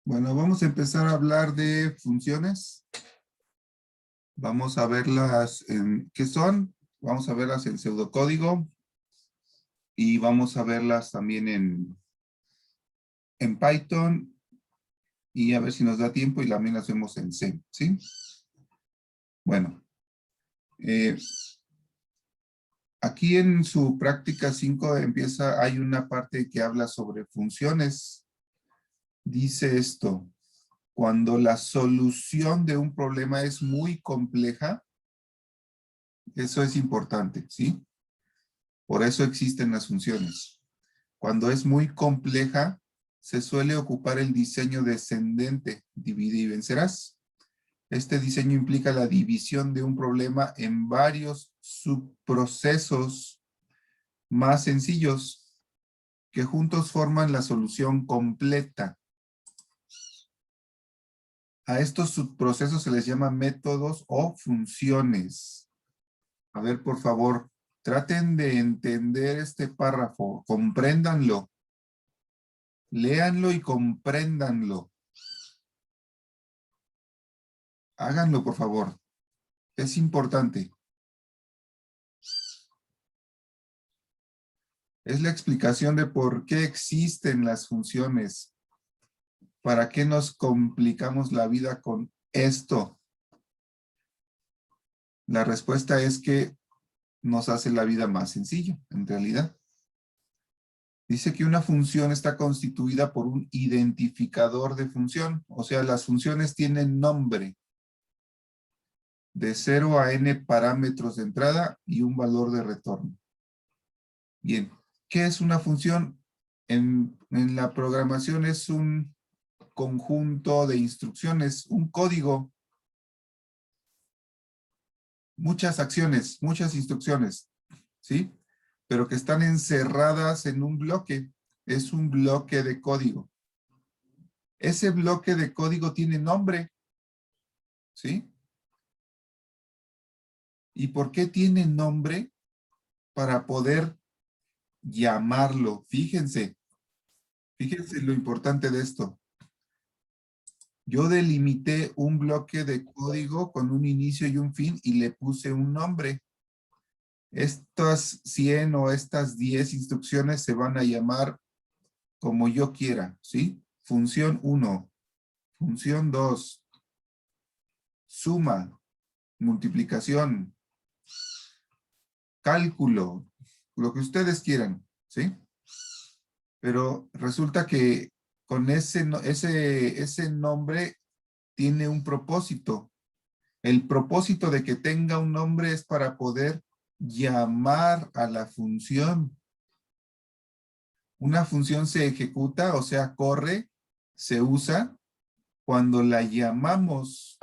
Bueno, vamos a empezar a hablar de funciones. Vamos a verlas en qué son. Vamos a verlas en pseudocódigo. Y vamos a verlas también en Python. Y a ver si nos da tiempo y también las vemos en C. ¿Sí? Bueno. Aquí en su práctica 5 hay una parte que habla sobre funciones. Dice esto. Cuando la solución de un problema es muy compleja, eso es importante, ¿sí? Por eso existen las funciones. Cuando es muy compleja, se suele ocupar el diseño descendente, divide y vencerás. Este diseño implica la división de un problema en varios subprocesos más sencillos que juntos forman la solución completa. A estos subprocesos se les llama métodos o funciones. A ver, por favor, traten de entender este párrafo, compréndanlo. Léanlo y compréndanlo. Háganlo, por favor. Es importante. Es la explicación de por qué existen las funciones. ¿Para qué nos complicamos la vida con esto? La respuesta es que nos hace la vida más sencilla, en realidad. Dice que una función está constituida por un identificador de función. O sea, las funciones tienen nombre. De 0 a n parámetros de entrada y un valor de retorno. Bien, ¿qué es una función? En la programación es un conjunto de instrucciones, un código, muchas acciones, muchas instrucciones, ¿sí? Pero que están encerradas en un bloque. Es un bloque de código. Ese bloque de código tiene nombre, ¿sí? ¿Y por qué tiene nombre? Para poder llamarlo. Fíjense lo importante de esto. Yo delimité un bloque de código con un inicio y un fin y le puse un nombre. Estas 100 o estas 10 instrucciones se van a llamar como yo quiera, ¿sí? Función 1, función 2, suma, multiplicación, cálculo, lo que ustedes quieran, ¿sí? Pero resulta que con ese nombre tiene un propósito. El propósito de que tenga un nombre es para poder llamar a la función. Una función se ejecuta, o sea, corre, se usa cuando la llamamos.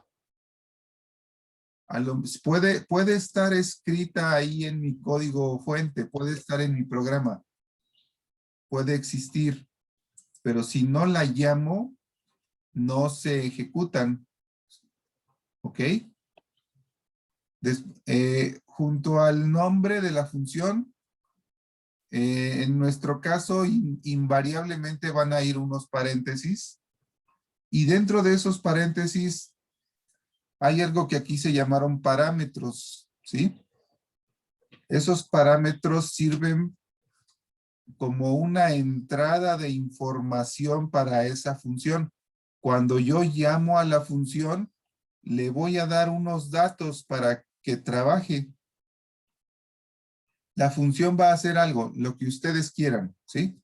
Puede estar escrita ahí en mi código fuente, puede estar en mi programa, puede existir, pero si no la llamo, no se ejecutan. ¿Ok? Junto al nombre de la función, en nuestro caso, invariablemente van a ir unos paréntesis. Y dentro de esos paréntesis, hay algo que aquí se llamaron parámetros, ¿sí? Esos parámetros sirven como una entrada de información para esa función. Cuando yo llamo a la función, le voy a dar unos datos para que trabaje. La función va a hacer algo, lo que ustedes quieran, ¿sí?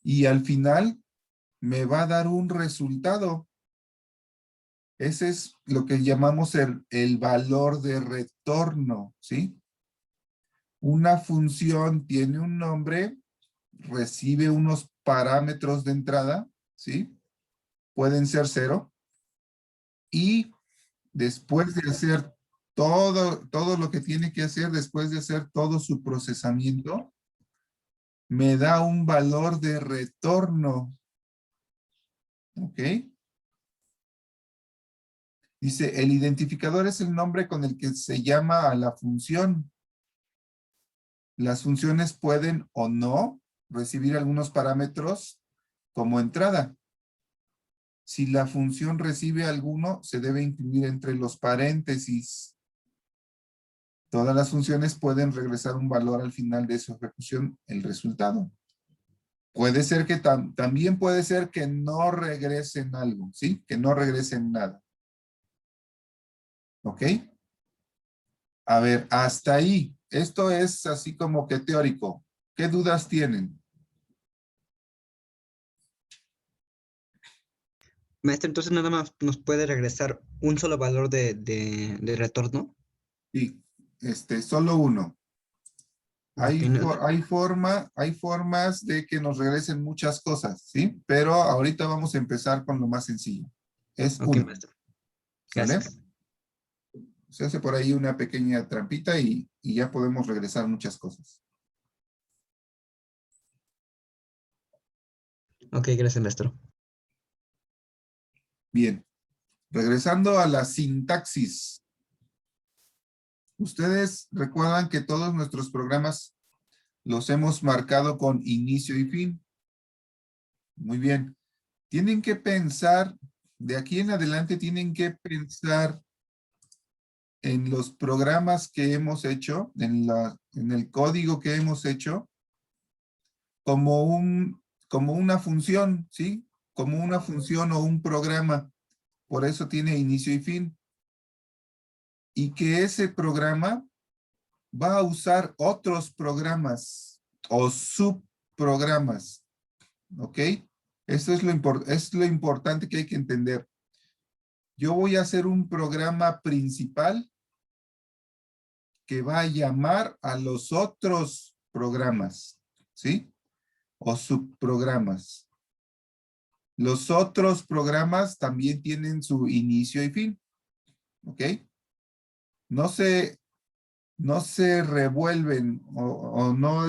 Y al final me va a dar un resultado. Ese es lo que llamamos el valor de retorno, ¿sí? Una función tiene un nombre, recibe unos parámetros de entrada, ¿sí? Pueden ser 0. Y después de hacer todo lo que tiene que hacer, después de hacer todo su procesamiento, me da un valor de retorno. ¿Ok? Dice, el identificador es el nombre con el que se llama a la función. Las funciones pueden o no recibir algunos parámetros como entrada. Si la función recibe alguno, se debe incluir entre los paréntesis. Todas las funciones pueden regresar un valor al final de su ejecución, el resultado. Puede ser que también puede ser que no regresen algo, ¿sí? Que no regresen nada. ¿Ok? A ver, hasta ahí. Esto es así como que teórico. ¿Qué dudas tienen? Maestro, entonces nada más nos puede regresar un solo valor de retorno. Sí, solo uno. Ok, Hay formas de que nos regresen muchas cosas, ¿sí? Pero ahorita vamos a empezar con lo más sencillo. Es ok, uno, maestro. ¿sale? Gracias. Se hace por ahí una pequeña trampita y ya podemos regresar muchas cosas. Ok, gracias, maestro. Bien, regresando a la sintaxis. Ustedes recuerdan que todos nuestros programas los hemos marcado con inicio y fin. Muy bien. Tienen que pensar, de aquí en adelante tienen que pensar en los programas que hemos hecho, en el código que hemos hecho, como una función, ¿sí? Como una función o un programa. Por eso tiene inicio y fin. Y que ese programa va a usar otros programas o subprogramas. ¿Ok? Eso es lo importante que hay que entender. Yo voy a hacer un programa principal que va a llamar a los otros programas, ¿sí? O subprogramas. Los otros programas también tienen su inicio y fin, ¿ok? No se, no se revuelven o no,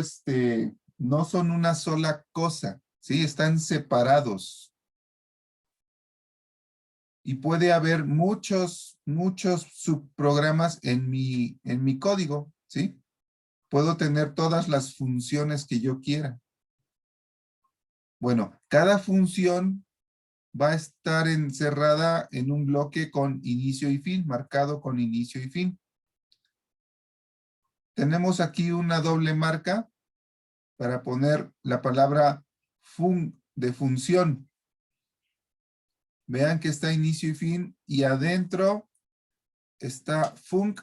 no son una sola cosa, ¿sí? Están separados. Y puede haber muchos subprogramas en mi código, ¿sí? Puedo tener todas las funciones que yo quiera. Bueno, cada función va a estar encerrada en un bloque con inicio y fin, marcado con inicio y fin. Tenemos aquí una doble marca para poner la palabra de función. Vean que está inicio y fin y adentro está func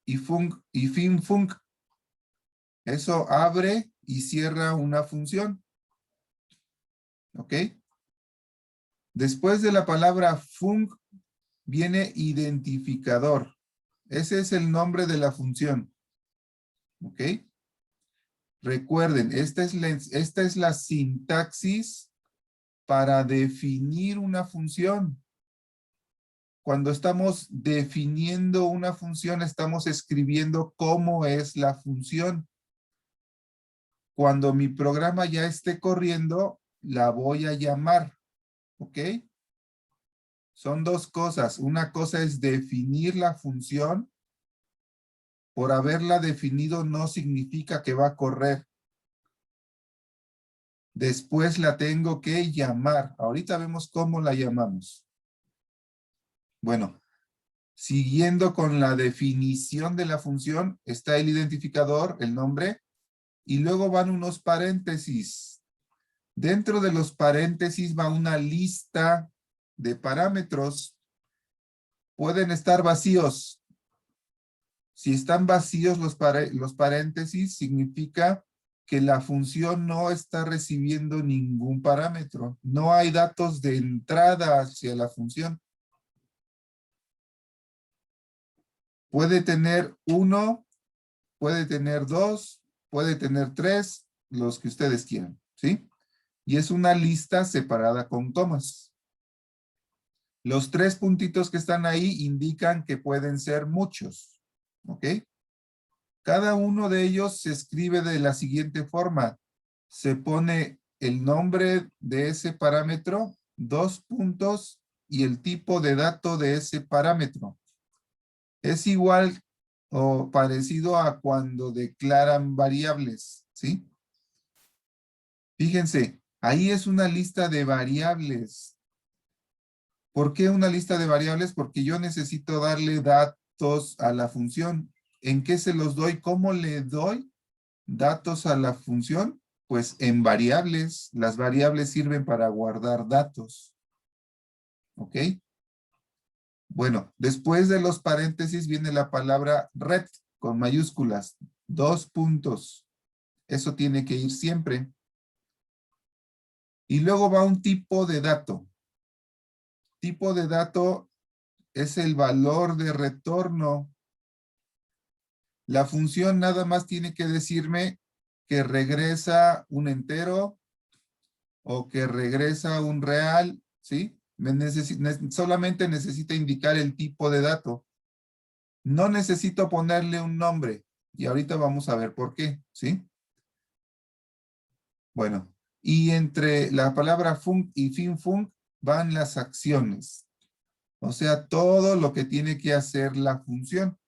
y fin func. Eso abre y cierra una función. ¿Ok? Después de la palabra func viene identificador. Ese es el nombre de la función. ¿Ok? Recuerden, esta es la sintaxis para definir una función. Cuando estamos definiendo una función, estamos escribiendo cómo es la función. Cuando mi programa ya esté corriendo, la voy a llamar. ¿Ok? Son dos cosas. Una cosa es definir la función. Por haberla definido no significa que va a correr. Después la tengo que llamar. Ahorita vemos cómo la llamamos. Bueno, siguiendo con la definición de la función, está el identificador, el nombre, y luego van unos paréntesis. Dentro de los paréntesis va una lista de parámetros. Pueden estar vacíos. Si están vacíos los paréntesis, significa que la función no está recibiendo ningún parámetro. No hay datos de entrada hacia la función. Puede tener 1, puede tener 2, puede tener 3, los que ustedes quieran, ¿sí? Y es una lista separada con comas. Los 3 puntitos que están ahí indican que pueden ser muchos, ¿ok? Cada uno de ellos se escribe de la siguiente forma. Se pone el nombre de ese parámetro, 2 puntos y el tipo de dato de ese parámetro. Es igual o parecido a cuando declaran variables, ¿sí? Fíjense, ahí es una lista de variables. ¿Por qué una lista de variables? Porque yo necesito darle datos a la función. ¿En qué se los doy? ¿Cómo le doy datos a la función? Pues en variables. Las variables sirven para guardar datos. ¿Ok? Bueno, después de los paréntesis viene la palabra ret con mayúsculas. 2 puntos. Eso tiene que ir siempre. Y luego va un tipo de dato. Tipo de dato es el valor de retorno. La función nada más tiene que decirme que regresa un entero o que regresa un real, ¿sí? Solamente necesita indicar el tipo de dato. No necesito ponerle un nombre. Y ahorita vamos a ver por qué, ¿sí? Bueno, y entre la palabra func y finfunc van las acciones. O sea, todo lo que tiene que hacer la función.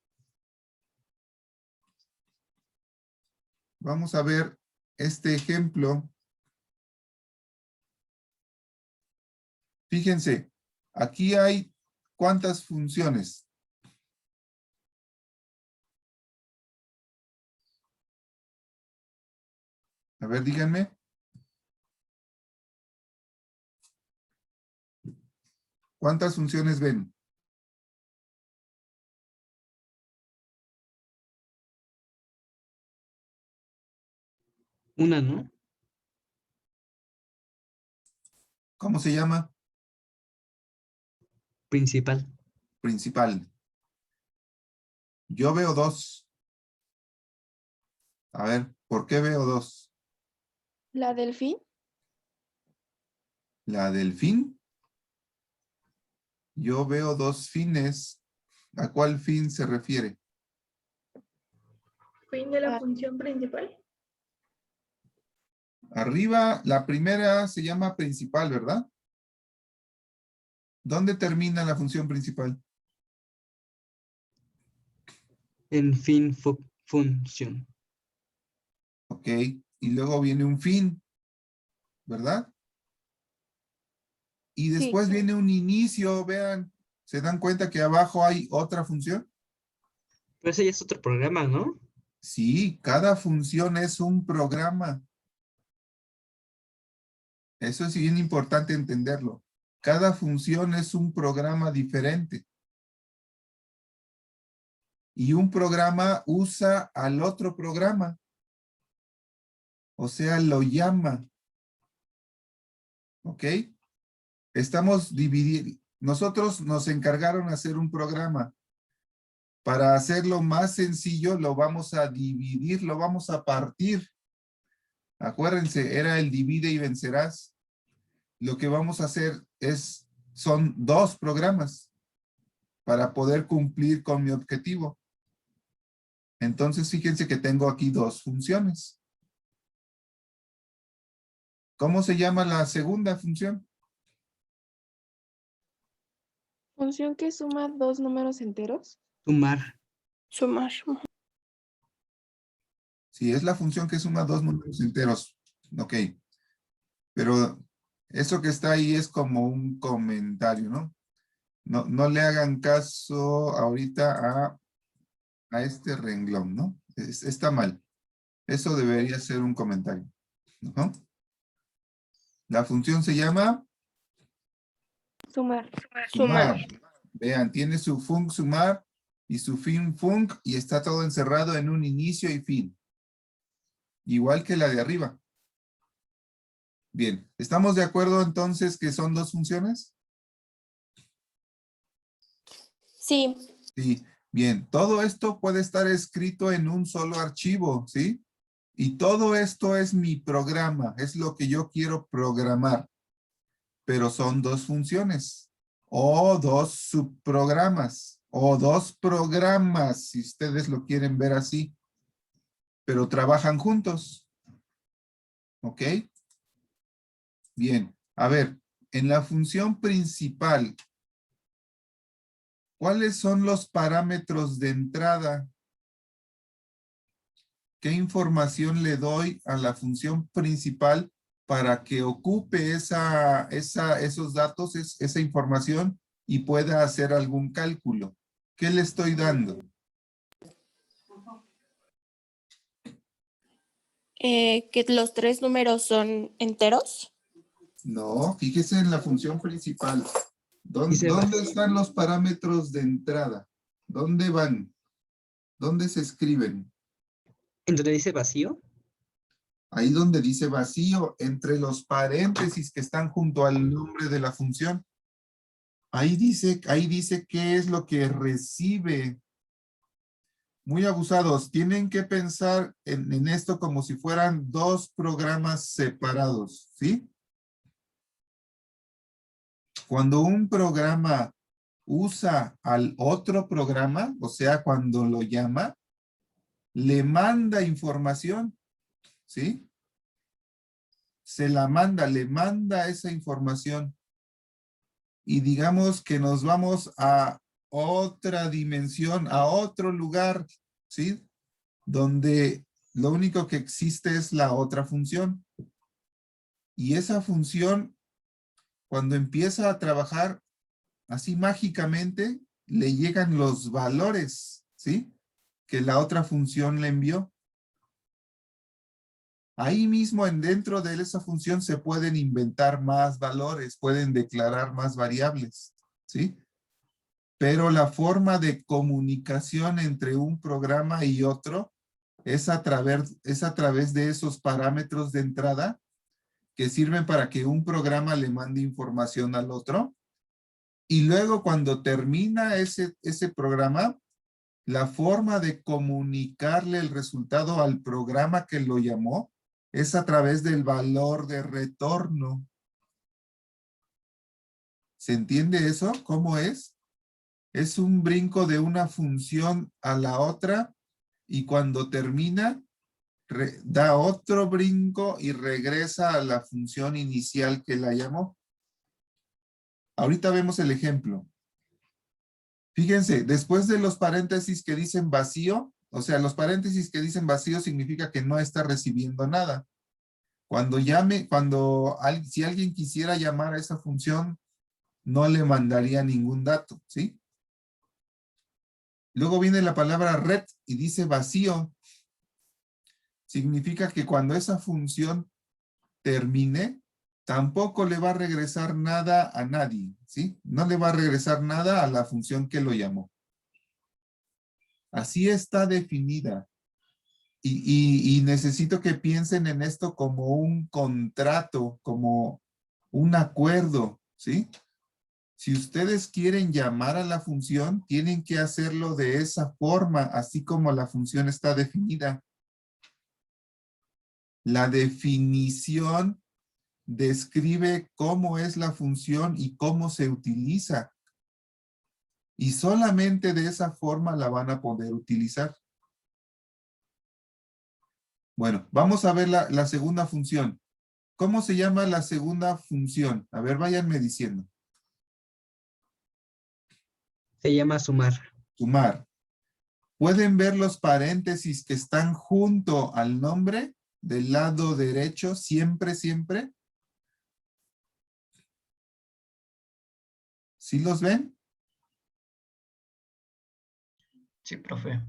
Vamos a ver este ejemplo. Fíjense, aquí hay ¿cuántas funciones? A ver, díganme. ¿Cuántas funciones ven? Una, ¿no? ¿Cómo se llama? Principal. Principal. Yo veo 2. A ver, ¿por qué veo 2? ¿La del fin? La del fin. Yo veo 2 fines. ¿A cuál fin se refiere? Fin de la Ah. función principal. Arriba, la primera se llama principal, ¿verdad? ¿Dónde termina la función principal? En función. Ok, y luego viene un fin, ¿verdad? Y después Sí. viene un inicio, vean, ¿se dan cuenta que abajo hay otra función? Pero ese ya es otro programa, ¿no? Sí, cada función es un programa. Eso es bien importante entenderlo. Cada función es un programa diferente. Y un programa usa al otro programa. O sea, lo llama. ¿Ok? Estamos dividiendo. Nosotros nos encargaron hacer un programa. Para hacerlo más sencillo, lo vamos a dividir, lo vamos a partir. Acuérdense, era el divide y vencerás. Lo que vamos a hacer son 2 programas para poder cumplir con mi objetivo. Entonces, fíjense que tengo aquí 2 funciones. ¿Cómo se llama la segunda función? ¿Función que suma 2 números enteros? Sumar. Sumar. Sí, es la función que suma 2 números enteros. Ok. Pero eso que está ahí es como un comentario, ¿no? No le hagan caso ahorita a este renglón, ¿no? Está mal. Eso debería ser un comentario, ¿no? La función se llama Sumar. sumar. Vean, tiene su func sumar y su fin func y está todo encerrado en un inicio y fin. Igual que la de arriba. Bien, ¿estamos de acuerdo entonces que son 2 funciones? Sí. Sí, bien. Todo esto puede estar escrito en un solo archivo, ¿sí? Y todo esto es mi programa, es lo que yo quiero programar. Pero son 2 funciones, o 2 subprogramas, o 2 programas, si ustedes lo quieren ver así. Pero trabajan juntos. ¿Ok? Bien. A ver, en la función principal, ¿cuáles son los parámetros de entrada? ¿Qué información le doy a la función principal para que ocupe esos datos, esa información y pueda hacer algún cálculo. ¿Qué le estoy dando? Que los 3 números son enteros. No, fíjese en la función principal. Dice ¿Dónde vacío. están los parámetros de entrada? ¿Dónde van? ¿Dónde se escriben? ¿En donde dice vacío? Ahí donde dice vacío, entre los paréntesis que están junto al nombre de la función. Ahí dice qué es lo que recibe. Muy abusados. Tienen que pensar en esto como si fueran dos programas separados, ¿sí? Cuando un programa usa al otro programa, o sea, cuando lo llama, le manda información, ¿sí? Se la manda, le manda esa información. Y digamos que nos vamos a otra dimensión, a otro lugar, ¿sí? Donde lo único que existe es la otra función. Y esa función, cuando empieza a trabajar, así mágicamente, le llegan los valores, ¿sí? Que la otra función le envió. Ahí mismo, dentro de esa función, se pueden inventar más valores, pueden declarar más variables, ¿sí? Pero la forma de comunicación entre un programa y otro es a través de esos parámetros de entrada que sirven para que un programa le mande información al otro. Y luego cuando termina ese programa, la forma de comunicarle el resultado al programa que lo llamó es a través del valor de retorno. ¿Se entiende eso? ¿Cómo es? Es un brinco de una función a la otra y cuando termina, da otro brinco y regresa a la función inicial que la llamó. Ahorita vemos el ejemplo. Fíjense, después de los paréntesis que dicen vacío, o sea, los paréntesis que dicen vacío significa que no está recibiendo nada. Cuando si alguien quisiera llamar a esa función, no le mandaría ningún dato, ¿sí? Luego viene la palabra red y dice vacío. Significa que cuando esa función termine, tampoco le va a regresar nada a nadie, ¿sí? No le va a regresar nada a la función que lo llamó. Así está definida. Y necesito que piensen en esto como un contrato, como un acuerdo, ¿sí? Si ustedes quieren llamar a la función, tienen que hacerlo de esa forma, así como la función está definida. La definición describe cómo es la función y cómo se utiliza. Y solamente de esa forma la van a poder utilizar. Bueno, vamos a ver la segunda función. ¿Cómo se llama la segunda función? A ver, váyanme diciendo. Se llama sumar. Sumar. ¿Pueden ver los paréntesis que están junto al nombre del lado derecho siempre, siempre? ¿Sí los ven? Sí, profe.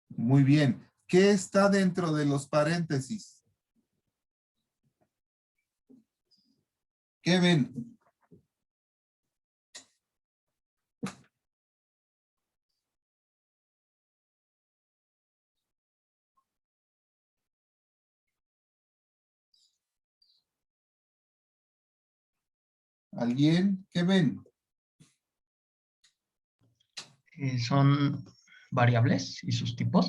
Muy bien. ¿Qué está dentro de los paréntesis? ¿Qué ven? ¿Alguien? ¿Qué ven? Son variables y sus tipos.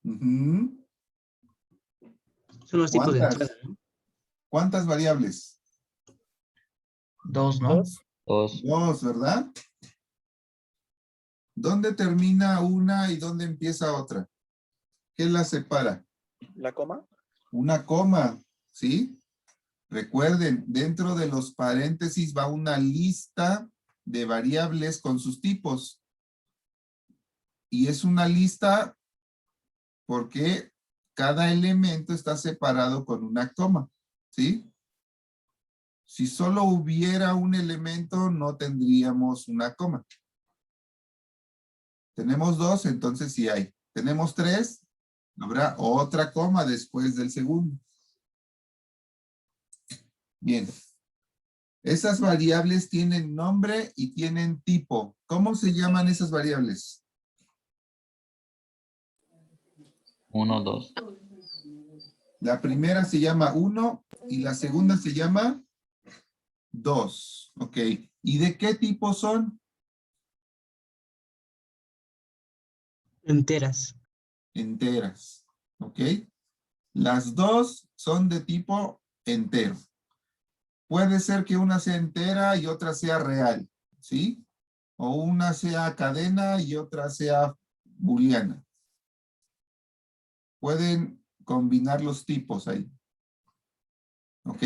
Ujú. Son los tipos de ¿Cuántas? entrada, ¿no? ¿Cuántas variables? 2, ¿no? Dos. Dos, ¿verdad? ¿Dónde termina una y dónde empieza otra? ¿Qué la separa? ¿La coma? Una coma, ¿sí? Recuerden, dentro de los paréntesis va una lista de variables con sus tipos. Y es una lista porque cada elemento está separado con una coma, ¿sí? Si solo hubiera un elemento, no tendríamos una coma. Tenemos 2, entonces sí hay. Tenemos 3, habrá otra coma después del segundo. Bien. Esas variables tienen nombre y tienen tipo. ¿Cómo se llaman esas variables? 1, 2. La primera se llama 1 y la segunda se llama 2. Ok. ¿Y de qué tipo son? Enteras. Enteras. Ok. Las dos son de tipo entero. Puede ser que una sea entera y otra sea real, ¿sí? O una sea cadena y otra sea booleana. Pueden combinar los tipos ahí. Ok.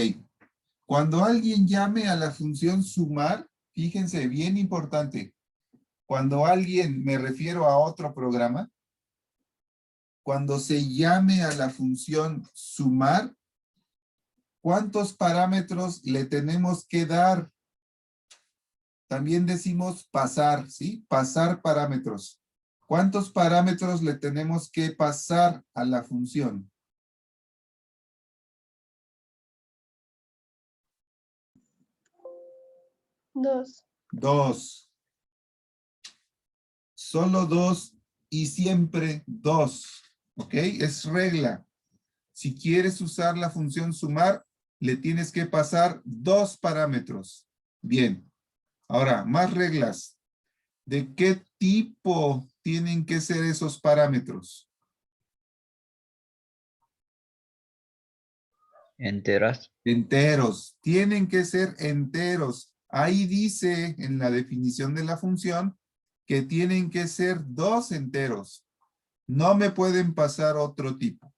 Cuando alguien llame a la función sumar, fíjense, bien importante. Cuando alguien, me refiero a otro programa, cuando se llame a la función sumar, ¿cuántos parámetros le tenemos que dar? También decimos pasar, ¿sí? Pasar parámetros. ¿Cuántos parámetros le tenemos que pasar a la función? 2. 2. Solo 2 y siempre 2. ¿Ok? Es regla. Si quieres usar la función sumar, le tienes que pasar 2 parámetros. Bien. Ahora, más reglas. ¿De qué tipo tienen que ser esos parámetros? Enteras. Enteros. Tienen que ser enteros. Ahí dice en la definición de la función que tienen que ser 2 enteros. No me pueden pasar otro tipo.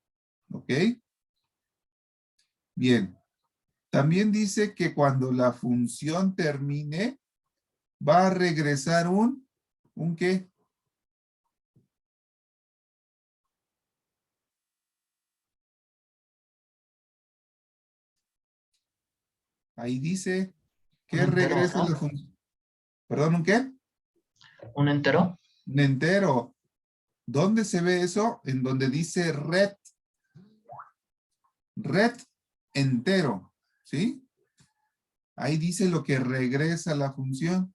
¿Ok? Bien. También dice que cuando la función termine, va a regresar ¿un qué? Ahí dice que Un entero, regresa ¿no? la función. ¿Perdón, un qué? ¿Un entero? Un entero. ¿Dónde se ve eso? En donde dice red. Red entero. ¿Sí? Ahí dice lo que regresa la función.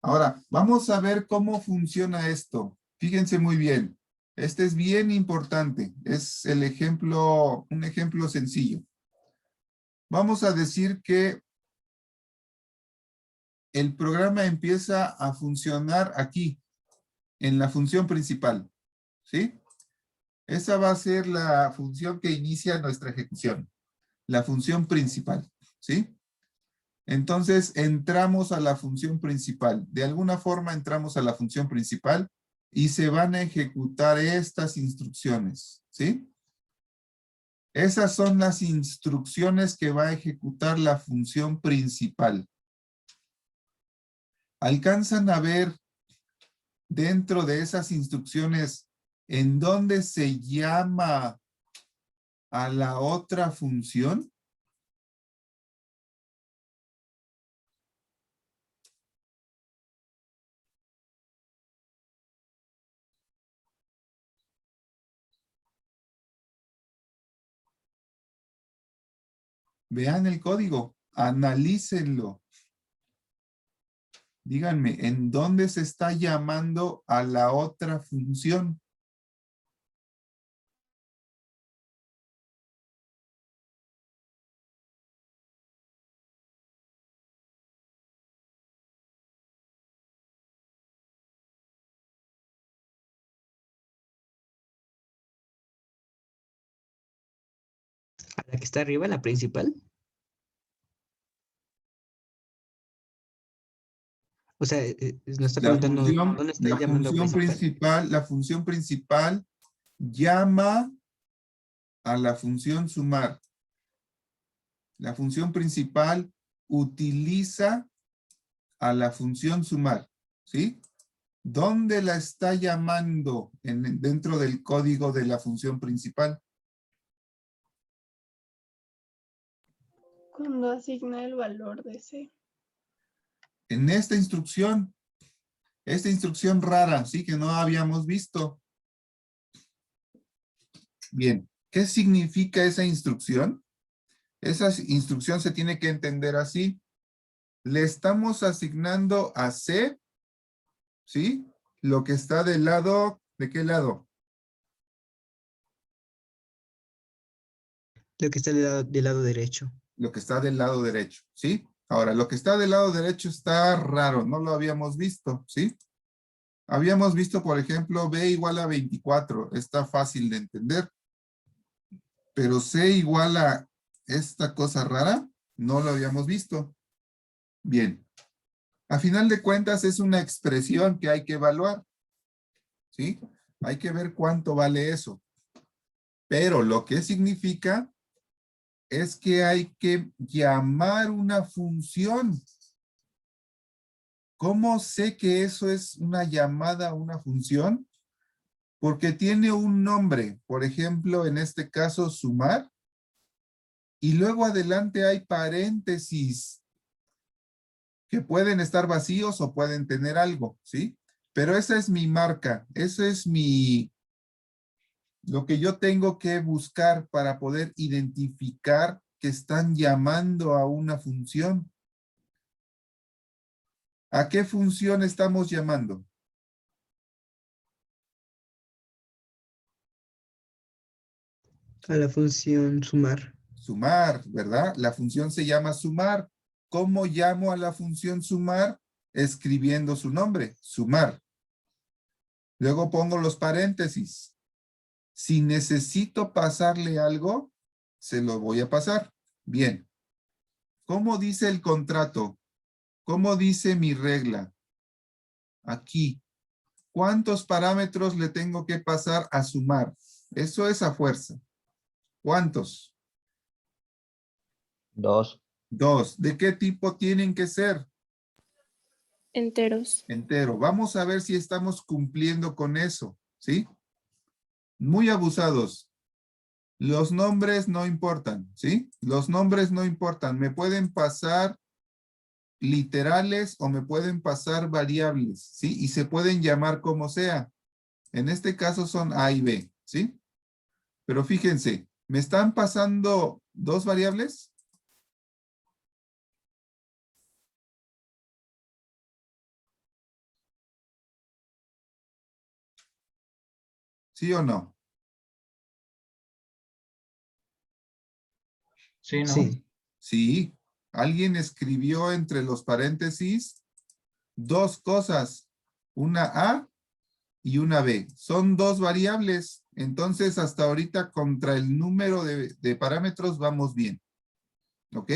Ahora, vamos a ver cómo funciona esto. Fíjense muy bien. Este es bien importante. Es el ejemplo, un ejemplo sencillo. Vamos a decir que el programa empieza a funcionar aquí, en la función principal. ¿Sí? Esa va a ser la función que inicia nuestra ejecución. La función principal. ¿Sí? Entonces, entramos a la función principal. De alguna forma entramos a la función principal y se van a ejecutar estas instrucciones. ¿Sí? Esas son las instrucciones que va a ejecutar la función principal. ¿Alcanzan a ver dentro de esas instrucciones en dónde se llama a la otra función? Vean el código, analícenlo. Díganme, ¿en dónde se está llamando a la otra función? A la que está arriba, la principal. O sea, nos está preguntando dónde está llamando principal. La función principal llama a la función sumar. La función principal utiliza a la función sumar, ¿sí? ¿Dónde la está llamando dentro del código de la función principal? Cuando asigna el valor de C. En esta instrucción rara, sí, que no habíamos visto. Bien, ¿qué significa esa instrucción? Esa instrucción se tiene que entender así. Le estamos asignando a C, ¿sí? Lo que está del lado, ¿de qué lado? Lo que está del lado derecho. Lo que está del lado derecho, ¿sí? Ahora, lo que está del lado derecho está raro, no lo habíamos visto, ¿sí? Habíamos visto, por ejemplo, B igual a 24, está fácil de entender. Pero C igual a esta cosa rara, no lo habíamos visto. Bien. A final de cuentas es una expresión que hay que evaluar, ¿sí? Hay que ver cuánto vale eso. Pero lo que significa es que hay que llamar una función. ¿Cómo sé que eso es una llamada a una función? Porque tiene un nombre, por ejemplo, en este caso, sumar, y luego adelante hay paréntesis que pueden estar vacíos o pueden tener algo, ¿sí? Pero esa es mi marca, eso es lo que yo tengo que buscar para poder identificar que están llamando a una función. ¿A qué función estamos llamando? A la función sumar. Sumar, ¿verdad? La función se llama sumar. ¿Cómo llamo a la función sumar? Escribiendo su nombre, sumar. Luego pongo los paréntesis. Si necesito pasarle algo, se lo voy a pasar. Bien. ¿Cómo dice el contrato? ¿Cómo dice mi regla? Aquí. ¿Cuántos parámetros le tengo que pasar a sumar? Eso es a fuerza. ¿Cuántos? 2. 2. ¿De qué tipo tienen que ser? Enteros. Entero. Vamos a ver si estamos cumpliendo con eso, ¿sí? Muy abusados. Los nombres no importan, ¿sí? Los nombres no importan. Me pueden pasar literales o me pueden pasar variables, ¿sí? Y se pueden llamar como sea. En este caso son A y B, ¿sí? Pero fíjense, ¿me están pasando dos variables? ¿Sí o no? Sí, ¿no? Sí. Sí. Alguien escribió entre los paréntesis dos cosas, una A y una B. Son dos variables. Entonces, hasta ahorita contra el número de parámetros vamos bien. ¿Ok?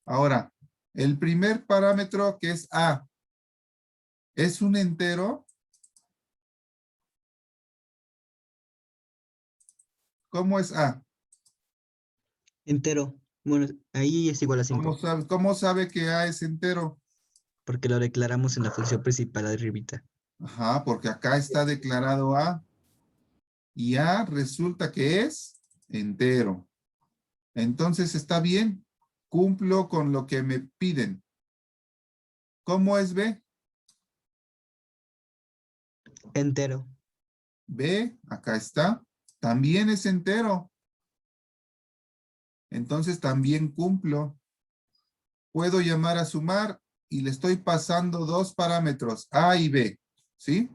Ahora, el primer parámetro que es A, ¿es un entero? ¿Cómo es A? Entero. Bueno, ahí es igual a 5, ¿Cómo sabe que A es entero? porque lo declaramos en la función principal arribita. Ajá, porque acá está declarado A. Y A resulta que es entero. Entonces está bien. Cumplo con lo que me piden. ¿Cómo es B? Entero. B, acá está. También es entero. Entonces también cumplo. Puedo llamar a sumar y le estoy pasando dos parámetros, A y B. ¿Sí?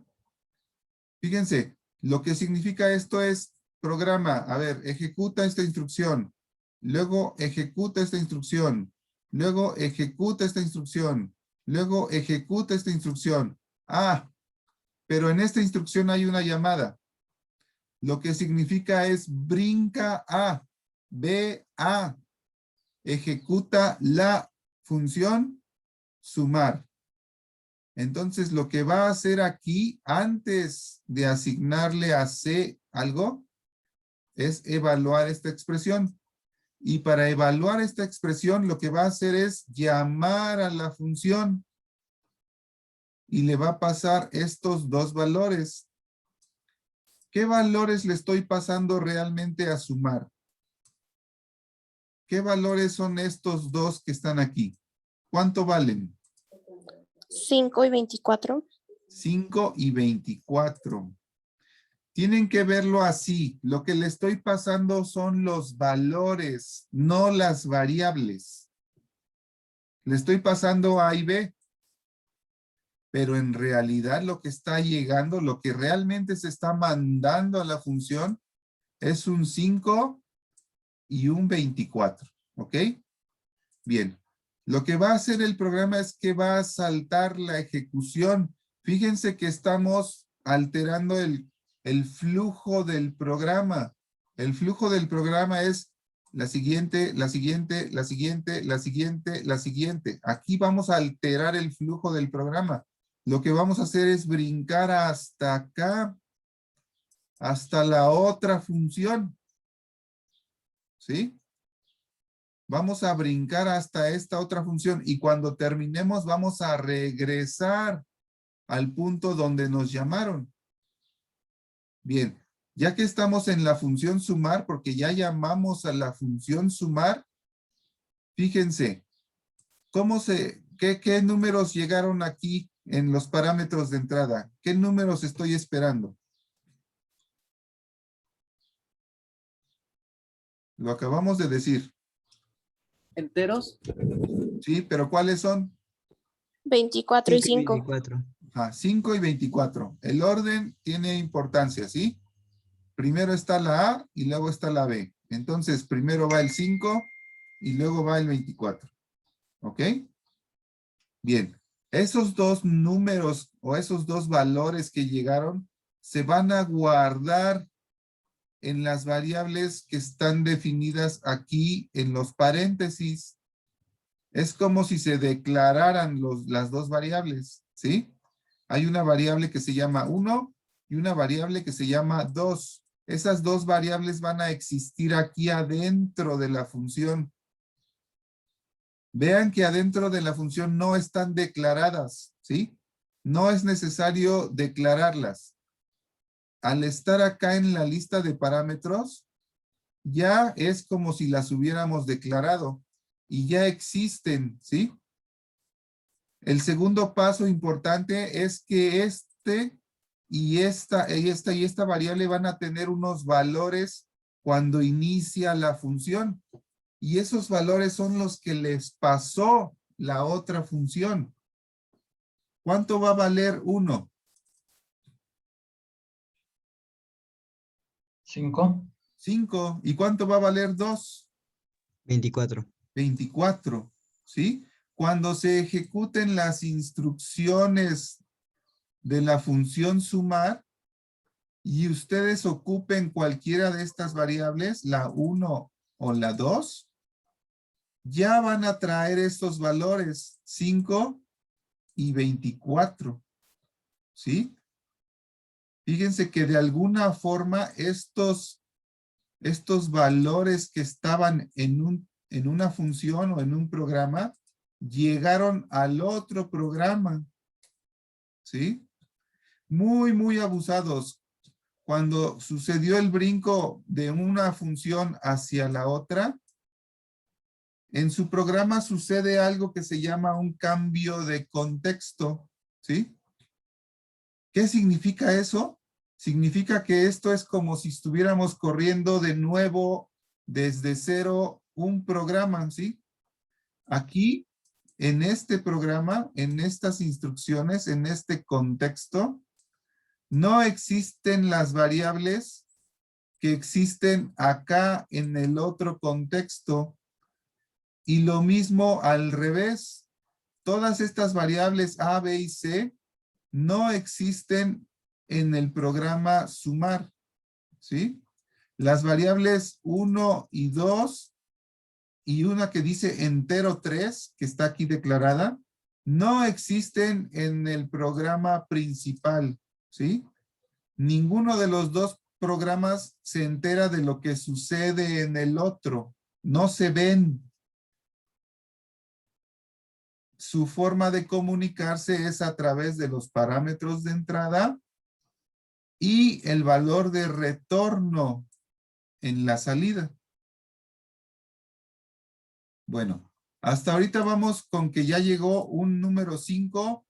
Fíjense, lo que significa esto es programa. A ver, ejecuta esta instrucción. Luego ejecuta esta instrucción. Luego ejecuta esta instrucción. Luego ejecuta esta instrucción. Ah, pero en esta instrucción hay una llamada. Lo que significa es brinca a, ve a, ejecuta la función sumar. Entonces, lo que va a hacer aquí, antes de asignarle a C algo, es evaluar esta expresión. Y para evaluar esta expresión, lo que va a hacer es llamar a la función. Y le va a pasar estos dos valores. ¿Qué valores le estoy pasando realmente a sumar? ¿Qué valores son estos dos que están aquí? ¿Cuánto valen? 5 y 24. 5 y 24. Tienen que verlo así. Lo que le estoy pasando son los valores, no las variables. Le estoy pasando A y B. Pero en realidad lo que está llegando, lo que realmente se está mandando a la función es un 5 y un 24. ¿Ok? Bien. Lo que va a hacer el programa es que va a saltar la ejecución. Fíjense que estamos alterando el flujo del programa. El flujo del programa es la siguiente, la siguiente, la siguiente, la siguiente, la siguiente. Aquí vamos a alterar el flujo del programa. Lo que vamos a hacer es brincar hasta acá, hasta la otra función. ¿Sí? Vamos a brincar hasta esta otra función y cuando terminemos vamos a regresar al punto donde nos llamaron. Bien, ya que estamos en la función sumar, porque ya llamamos a la función sumar, fíjense, ¿qué números llegaron aquí en los parámetros de entrada? ¿Qué números estoy esperando? Lo acabamos de decir. ¿Enteros? Sí, pero ¿cuáles son? 24 y 5 y 5. 24. 5 y 24. El orden tiene importancia, ¿sí? Primero está la A y luego está la B. Entonces, primero va el 5 y luego va el 24. ¿Ok? Bien. Esos dos números o esos dos valores que llegaron se van a guardar en las variables que están definidas aquí en los paréntesis. Es como si se declararan las dos variables, ¿sí? Hay una variable que se llama 1 y una variable que se llama 2. Esas dos variables van a existir aquí adentro de la función. Vean que adentro de la función no están declaradas, ¿sí? No es necesario declararlas. Al estar acá en la lista de parámetros, ya es como si las hubiéramos declarado y ya existen, ¿sí? El segundo paso importante es que y esta variable van a tener unos valores cuando inicia la función. Y esos valores son los que les pasó la otra función. ¿Cuánto va a valer 1? 5. 5. ¿Y cuánto va a valer 2? 24. 24. ¿Sí? Cuando se ejecuten las instrucciones de la función sumar y ustedes ocupen cualquiera de estas variables, la 1 o la 2, ya van a traer estos valores 5 y 24. ¿Sí? Fíjense que de alguna forma estos valores que estaban en una función o en un programa llegaron al otro programa. ¿Sí? Muy, muy abusados. Cuando sucedió el brinco de una función hacia la otra, en su programa sucede algo que se llama un cambio de contexto, ¿sí? ¿Qué significa eso? Significa que esto es como si estuviéramos corriendo de nuevo desde cero un programa, ¿sí? Aquí, en este programa, en estas instrucciones, en este contexto, no existen las variables que existen acá en el otro contexto. Y lo mismo al revés. Todas estas variables A, B y C no existen en el programa sumar. ¿Sí? Las variables 1 y 2 y una que dice entero 3, que está aquí declarada, no existen en el programa principal. ¿Sí? Ninguno de los dos programas se entera de lo que sucede en el otro. No se ven. Su forma de comunicarse es a través de los parámetros de entrada y el valor de retorno en la salida. Bueno, hasta ahorita vamos con que ya llegó un número 5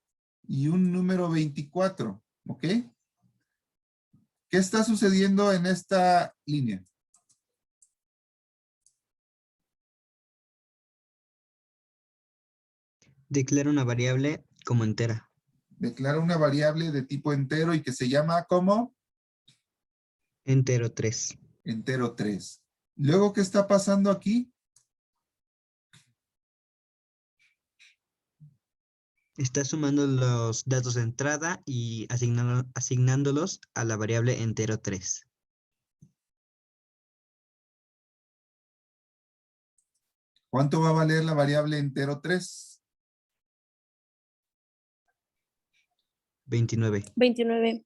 y un número 24, ¿ok? ¿Qué está sucediendo en esta línea? Declara una variable como entera. Declara una variable de tipo entero y que se llama ¿cómo? Entero 3. Entero 3. Luego, ¿qué está pasando aquí? Está sumando los datos de entrada y asignándolos a la variable entero 3. ¿Cuánto va a valer la variable entero 3? 29. 29.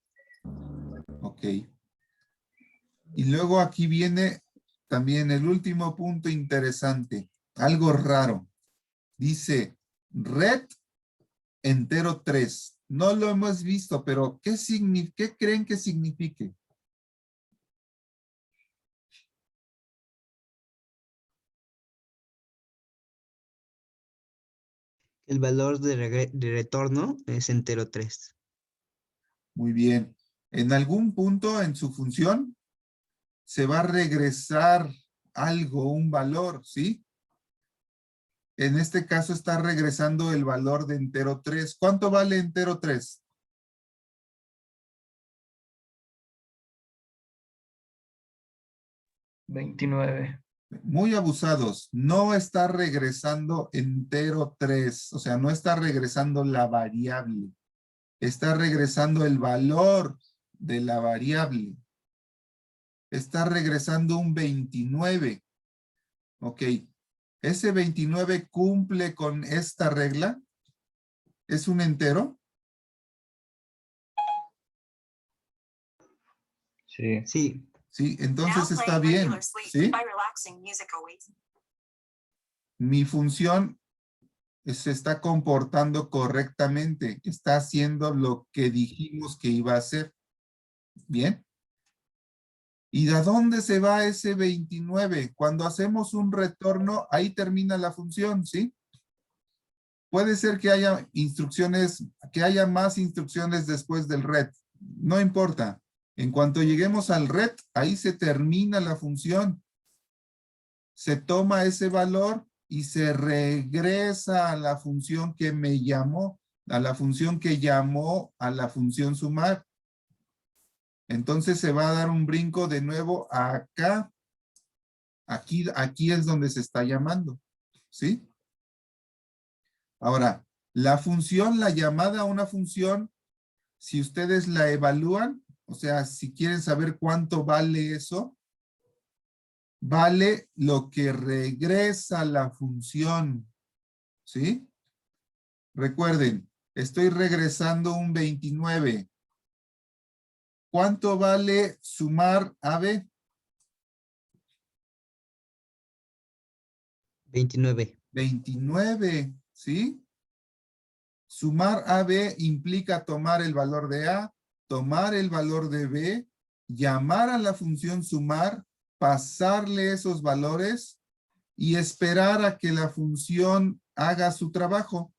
Ok. Y luego aquí viene también el último punto interesante. Algo raro. Dice red entero 3. No lo hemos visto, pero ¿qué creen que signifique? El valor de retorno es entero 3. Muy bien. En algún punto en su función se va a regresar algo, un valor, ¿sí? En este caso está regresando el valor de entero 3. ¿Cuánto vale entero 3? $29. Muy abusados. No está regresando entero 3. O sea, no está regresando la variable. Está regresando el valor de la variable. Está regresando un 29. Ok. ¿Ese 29 cumple con esta regla? ¿Es un entero? Sí. Sí, Sí, entonces está bien. ¿Sí? Mi función se está comportando correctamente. Está haciendo lo que dijimos que iba a hacer. Bien. ¿Y de dónde se va ese 29? Cuando hacemos un retorno, ahí termina la función, ¿sí? Puede ser que haya instrucciones, que haya más instrucciones después del ret. No importa. En cuanto lleguemos al ret, ahí se termina la función. Se toma ese valor y se regresa a la función que me llamó, a la función que llamó a la función sumar. Entonces se va a dar un brinco de nuevo acá. Aquí es donde se está llamando, ¿sí? Ahora, la función, la llamada a una función, si ustedes la evalúan, o sea, si quieren saber cuánto vale eso, vale lo que regresa la función, ¿sí? Recuerden, estoy regresando un 29. ¿Cuánto vale sumar AB? 29. 29, ¿sí? Sumar AB implica tomar el valor de A, tomar el valor de B, llamar a la función sumar, pasarle esos valores y esperar a que la función haga su trabajo.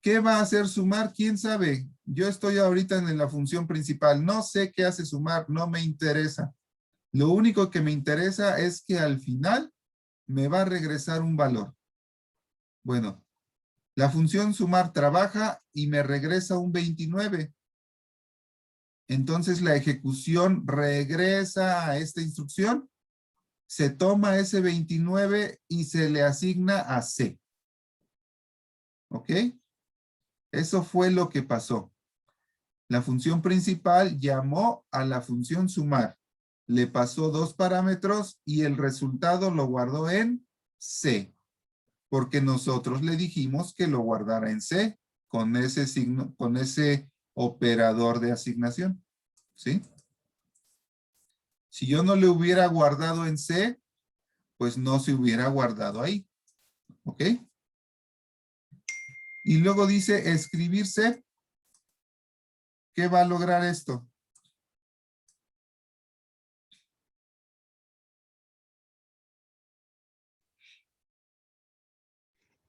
¿Qué va a hacer sumar? ¿Quién sabe? Yo estoy ahorita en la función principal. No sé qué hace sumar, no me interesa. Lo único que me interesa es que al final me va a regresar un valor. Bueno, la función sumar trabaja y me regresa un 29. Entonces la ejecución regresa a esta instrucción, se toma ese 29 y se le asigna a C. ¿Ok? Eso fue lo que pasó. La función principal llamó a la función sumar. Le pasó dos parámetros y el resultado lo guardó en C. Porque nosotros le dijimos que lo guardara en C con ese signo, con ese operador de asignación. ¿Sí? Si yo no le hubiera guardado en C, pues no se hubiera guardado ahí. ¿Ok? Y luego dice escribir C. ¿Qué va a lograr esto?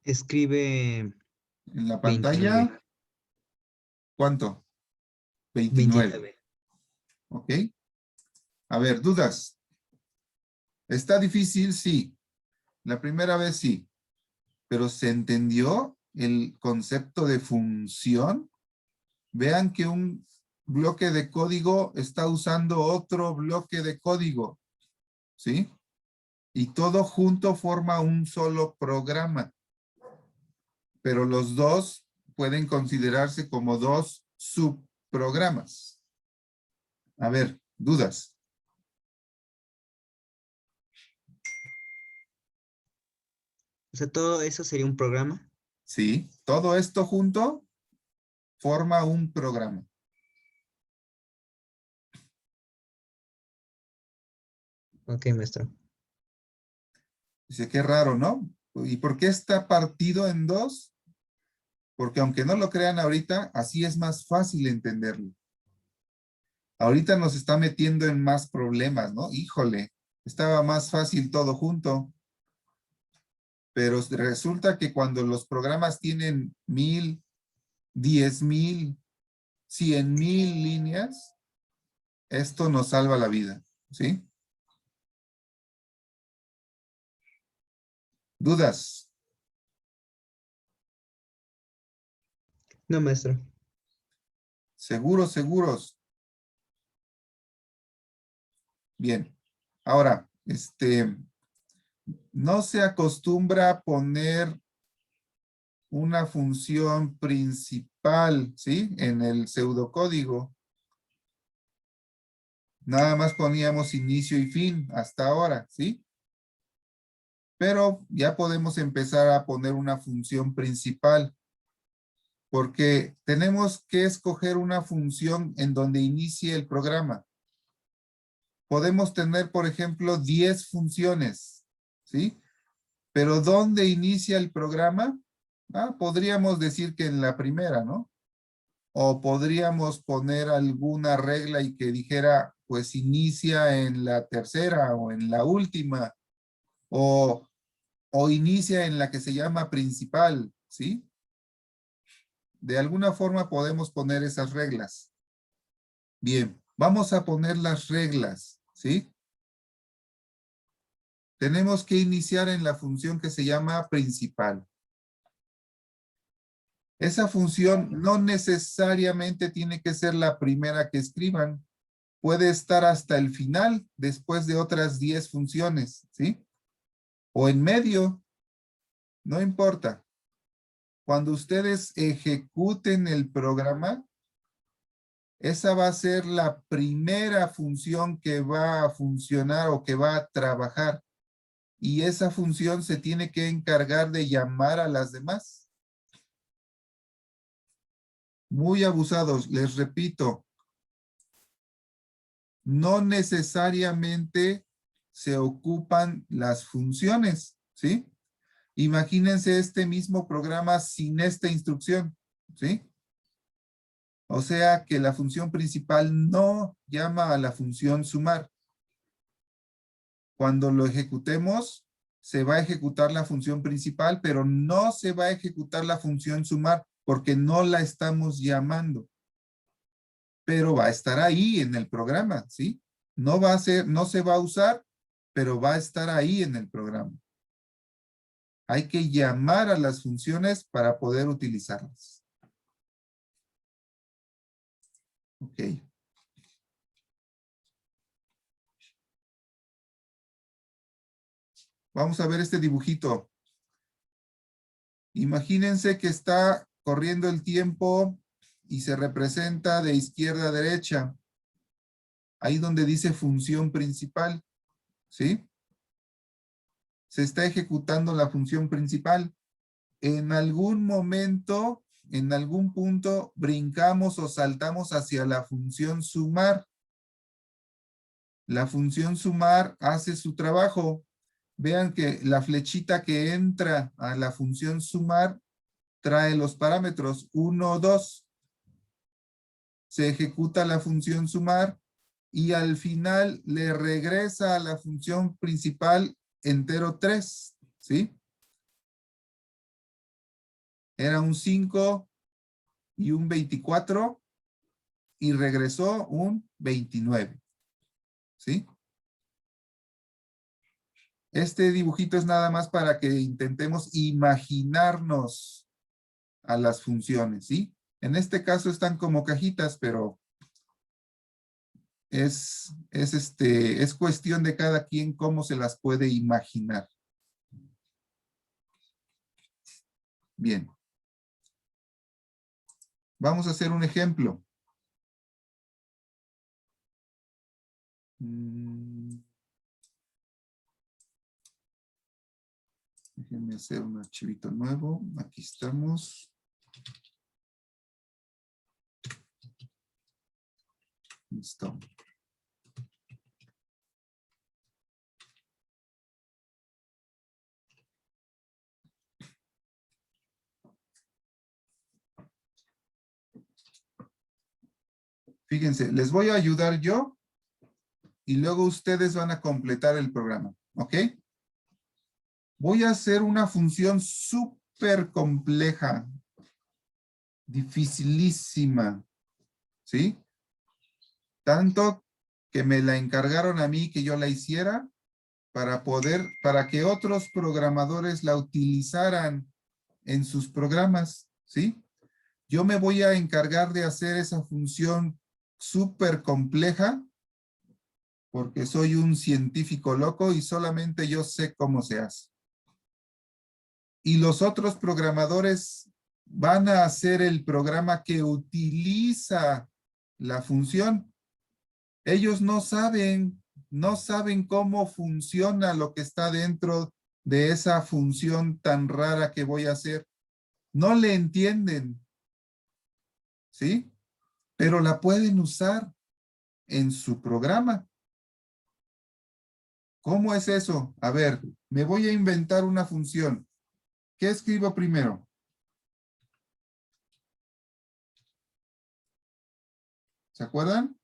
Escribe En la 29. pantalla, ¿cuánto? 29. 29. ¿Ok? A ver, dudas. ¿Está difícil? Sí. La primera vez sí. Pero ¿se entendió el concepto de función? Vean que un bloque de código está usando otro bloque de código. ¿Sí? Y todo junto forma un solo programa. Pero los dos pueden considerarse como dos subprogramas. A ver, dudas. O sea, todo eso sería un programa. Sí, todo esto junto forma un programa. Ok, maestro. Dice, qué raro, ¿no? ¿Y por qué está partido en dos? Porque aunque no lo crean ahorita, así es más fácil entenderlo. Ahorita nos está metiendo en más problemas, ¿no? Híjole, estaba más fácil todo junto. Pero resulta que cuando los programas tienen 1000, 10,000, 100,000 líneas, esto nos salva la vida, ¿sí? ¿Dudas? No, maestro. ¿Seguros, seguros? Bien. Ahora, no se acostumbra a poner una función principal, ¿sí? En el pseudocódigo. Nada más poníamos inicio y fin hasta ahora, ¿sí? Pero ya podemos empezar a poner una función principal. Porque tenemos que escoger una función en donde inicie el programa. Podemos tener, por ejemplo, 10 funciones, ¿sí? Pero ¿dónde inicia el programa? Podríamos decir que en la primera, ¿no? O podríamos poner alguna regla y que dijera, pues inicia en la tercera o en la última, o inicia en la que se llama principal, ¿sí? De alguna forma podemos poner esas reglas. Bien, vamos a poner las reglas, ¿sí? Tenemos que iniciar en la función que se llama principal. Esa función no necesariamente tiene que ser la primera que escriban. Puede estar hasta el final, después de otras 10 funciones, ¿sí? O en medio, no importa. Cuando ustedes ejecuten el programa, esa va a ser la primera función que va a funcionar o que va a trabajar. Y esa función se tiene que encargar de llamar a las demás. Muy abusados, les repito. No necesariamente se ocupan las funciones, ¿sí? Imagínense este mismo programa sin esta instrucción, ¿sí? O sea que la función principal no llama a la función sumar. Cuando lo ejecutemos, se va a ejecutar la función principal, pero no se va a ejecutar la función sumar porque no la estamos llamando. Pero va a estar ahí en el programa, ¿sí? No va a ser, no se va a usar, pero va a estar ahí en el programa. Hay que llamar a las funciones para poder utilizarlas. Ok. Vamos a ver este dibujito. Imagínense que está corriendo el tiempo y se representa de izquierda a derecha. Ahí donde dice función principal, ¿sí? Se está ejecutando la función principal. En algún momento, en algún punto, brincamos o saltamos hacia la función sumar. La función sumar hace su trabajo. Vean que la flechita que entra a la función sumar trae los parámetros 1, 2. Se ejecuta la función sumar y al final le regresa a la función principal entero 3, ¿sí? Era un 5 y un 24 y regresó un 29. ¿Sí? Este dibujito es nada más para que intentemos imaginarnos a las funciones, ¿sí? En este caso están como cajitas, pero es cuestión de cada quien cómo se las puede imaginar. Bien. Vamos a hacer un ejemplo. Déjenme hacer un archivito nuevo. Aquí estamos. Listo. Fíjense, les voy a ayudar yo y luego ustedes van a completar el programa, ¿ok? Voy a hacer una función súper compleja, dificilísima, ¿sí? Tanto que me la encargaron a mí que yo la hiciera para que otros programadores la utilizaran en sus programas, ¿sí? Yo me voy a encargar de hacer esa función súper compleja porque soy un científico loco y solamente yo sé cómo se hace. Y los otros programadores van a hacer el programa que utiliza la función. Ellos no saben cómo funciona lo que está dentro de esa función tan rara que voy a hacer. No le entienden, ¿sí? Pero la pueden usar en su programa. ¿Cómo es eso? A ver, me voy a inventar una función. ¿Qué escribo primero? ¿Se acuerdan?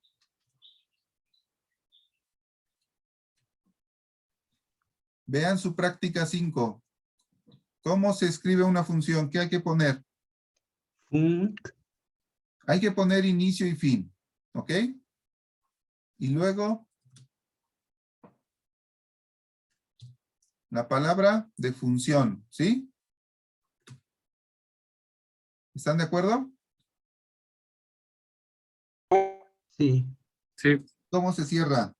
Vean su práctica 5. ¿Cómo se escribe una función? ¿Qué hay que poner? Func. Hay que poner inicio y fin. ¿Ok? Y luego la palabra de función. ¿Sí? ¿Están de acuerdo? Sí. Sí. ¿Cómo se cierra?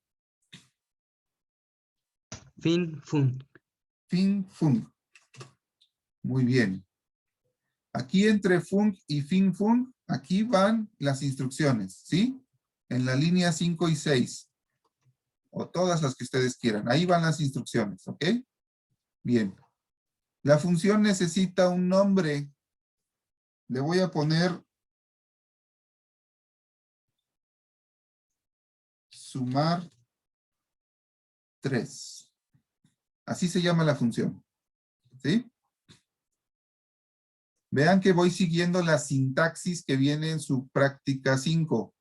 Fin, func. Fin, func. Muy bien. Aquí entre func y fin, func, aquí van las instrucciones. ¿Sí? En la línea 5 y 6. O todas las que ustedes quieran. Ahí van las instrucciones. ¿Ok? Bien. La función necesita un nombre. Le voy a poner sumar 3. Así se llama la función. ¿Sí? Vean que voy siguiendo la sintaxis que viene en su práctica 5.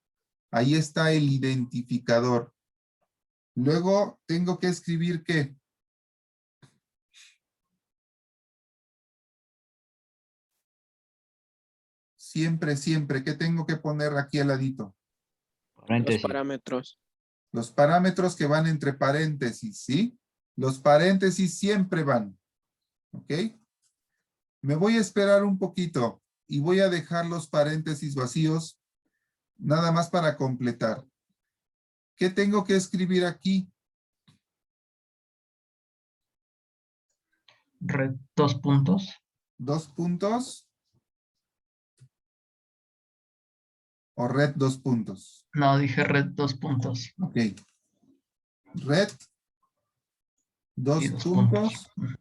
Ahí está el identificador. Luego tengo que escribir ¿qué? Siempre, siempre. ¿Qué tengo que poner aquí al ladito? Los Paréntesis. parámetros. Los parámetros que van entre paréntesis, ¿sí? Los paréntesis siempre van. ¿Ok? Me voy a esperar un poquito y voy a dejar los paréntesis vacíos nada más para completar. ¿Qué tengo que escribir aquí? Red, 2 puntos. 2 puntos. O red 2 puntos. No, dije red, 2 puntos. Ok. Red. Y 2 2 puntos. puntos.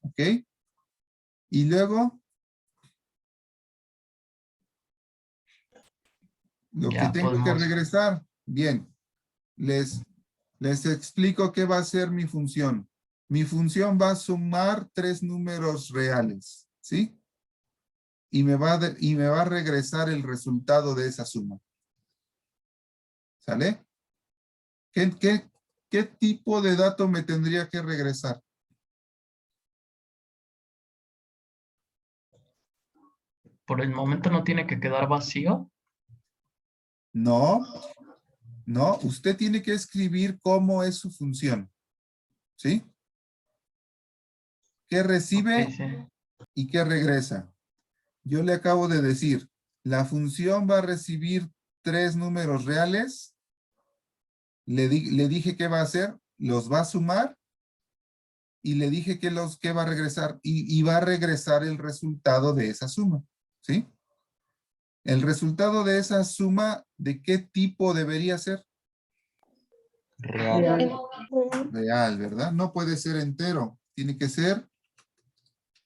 Ok. Y luego. Lo que Ya tengo que podemos. regresar. Bien. Les explico qué va a ser mi función. Mi función va a sumar 3 números reales. ¿Sí? Y me va a regresar el resultado de esa suma. ¿Sale? ¿Qué tipo de dato me tendría que regresar? Por el momento no tiene que quedar vacío. No, no, usted tiene que escribir cómo es su función. ¿Sí? ¿Qué recibe Ok, sí. y qué regresa? Yo le acabo de decir, la función va a recibir 3 números reales. Le dije qué va a hacer, los va a sumar y le dije que va a regresar y va a regresar el resultado de esa suma. ¿Sí? El resultado de esa suma, ¿de qué tipo debería ser? Real. Real, ¿verdad? No puede ser entero, tiene que ser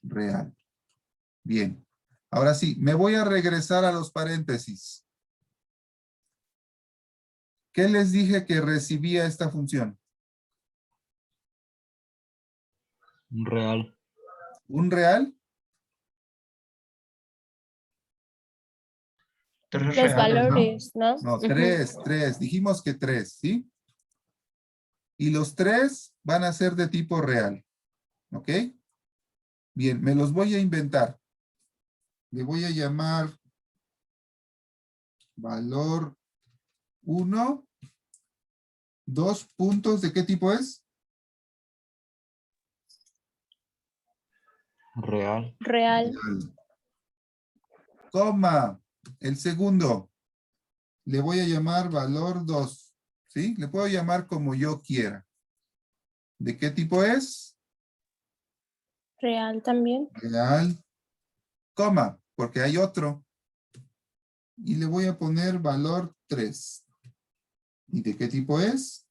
real. Bien. Ahora sí, me voy a regresar a los paréntesis. ¿Qué les dije que recibía esta función? Real. ¿Un real? Tres Los reales, ¿no? valores, ¿no? No, Ujú. 3. Dijimos que 3, ¿sí? Y los 3 van a ser de tipo real. ¿Ok? Bien, me los voy a inventar. Le voy a llamar valor 1. 2 puntos, ¿de qué tipo es? Real. Real. Real. Coma. El segundo. Le voy a llamar valor 2. ¿Sí? Le puedo llamar como yo quiera. ¿De qué tipo es? Real también. Real. Coma, porque hay otro. Y le voy a poner valor 3. ¿Y de qué tipo es?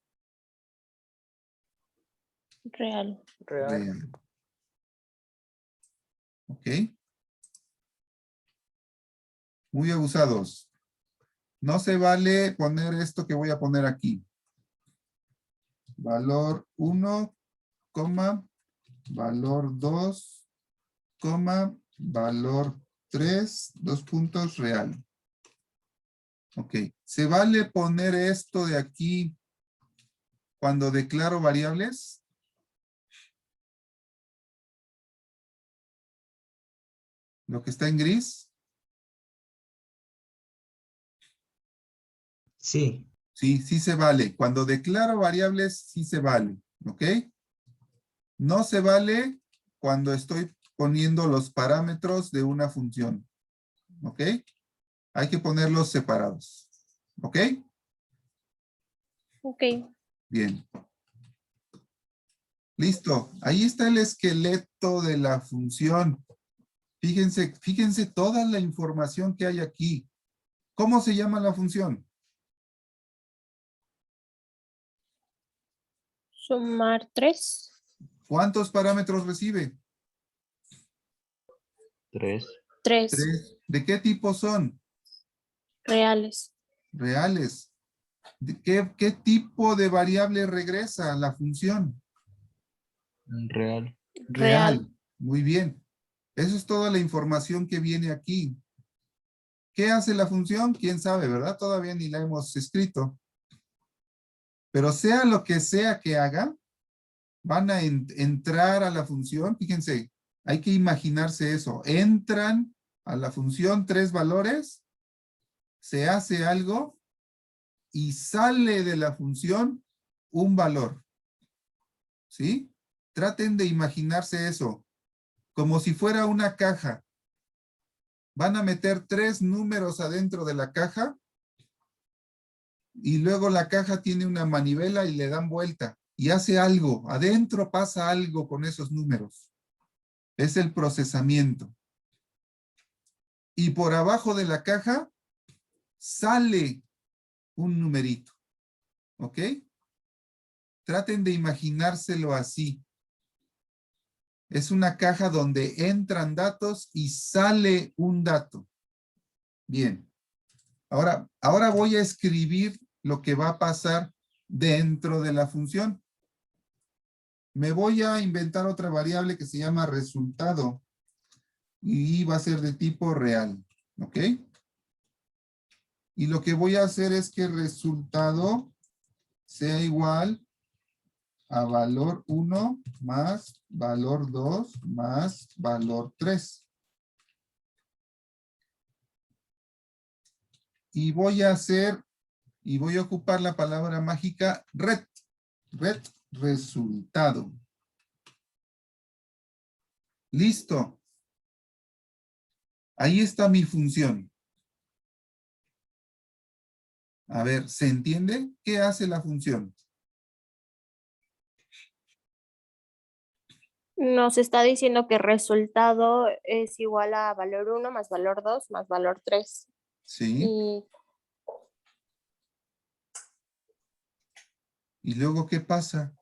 Real. Real. ¿Ok? Muy abusados. No se vale poner esto que voy a poner aquí. Valor 1, coma, valor 2, coma, valor 3, 2 puntos, real. Ok. ¿Se vale poner esto de aquí cuando declaro variables? Lo que está en gris. Sí, Sí, sí se vale. Cuando declaro variables, sí se vale. ¿Ok? No se vale cuando estoy poniendo los parámetros de una función. ¿Ok? Hay que ponerlos separados. ¿Ok? Ok. Bien. Listo. Ahí está el esqueleto de la función. Fíjense toda la información que hay aquí. ¿Cómo se llama la función? Sumar 3. ¿Cuántos parámetros recibe? 3. 3. 3. ¿De qué tipo son? Reales. Reales. ¿De qué tipo de variable regresa la función? Real. Real. Muy bien. Eso es toda la información que viene aquí. ¿Qué hace la función? ¿Quién sabe, verdad? Todavía ni la hemos escrito. Pero sea lo que sea que haga, van a entrar a la función. Fíjense, hay que imaginarse eso. Entran a la función 3 valores, se hace algo y sale de la función un valor. ¿Sí? Traten de imaginarse eso, como si fuera una caja. Van a meter 3 números adentro de la caja y luego la caja tiene una manivela y le dan vuelta y hace algo. Adentro pasa algo con esos números. Es el procesamiento. Y por abajo de la caja sale un numerito. ¿Ok? Traten de imaginárselo así. Es una caja donde entran datos y sale un dato. Bien. Ahora voy a escribir lo que va a pasar dentro de la función. Me voy a inventar otra variable que se llama resultado. Y va a ser de tipo real. ¿Ok? Y lo que voy a hacer es que el resultado sea igual a valor 1 más valor 2 más valor 3. y voy a hacer, y voy a ocupar la palabra mágica ret. Ret, resultado. Listo. Ahí está mi función. A ver, ¿se entiende? ¿Qué hace la función? Nos está diciendo que resultado es igual a valor 1 más valor 2 más valor 3. Sí. ¿Y luego qué pasa?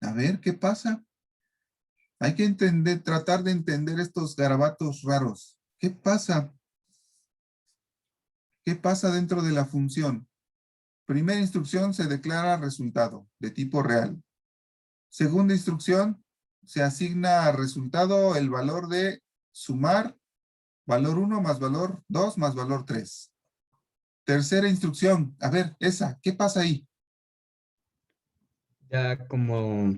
A ver, ¿qué pasa? Hay que entender, tratar de entender estos garabatos raros. ¿Qué pasa? ¿Qué pasa dentro de la función? Primera instrucción, se declara resultado de tipo real. Segunda instrucción, se asigna al resultado el valor de sumar valor 1 más valor 2 más valor 3. Tercera instrucción, a ver, esa, ¿qué pasa ahí? Ya como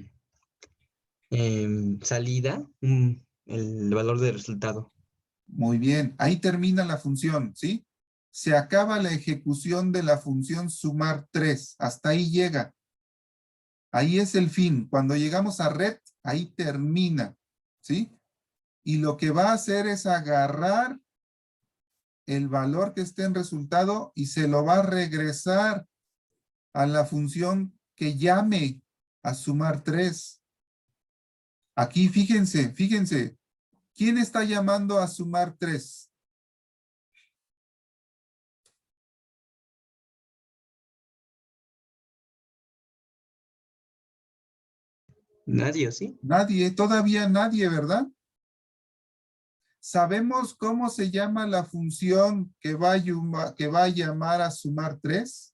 salida, el valor de resultado. Muy bien, ahí termina la función, ¿sí? Se acaba la ejecución de la función sumar 3, hasta ahí llega. Ahí es el fin. Cuando llegamos a red, ahí termina, ¿sí? Y lo que va a hacer es agarrar el valor que esté en resultado y se lo va a regresar a la función que llame a sumar 3. Aquí fíjense, fíjense. ¿Quién está llamando a sumar 3? Nadie, ¿o sí? Nadie, todavía nadie, ¿verdad? ¿Sabemos cómo se llama la función que va a llamar a sumar 3?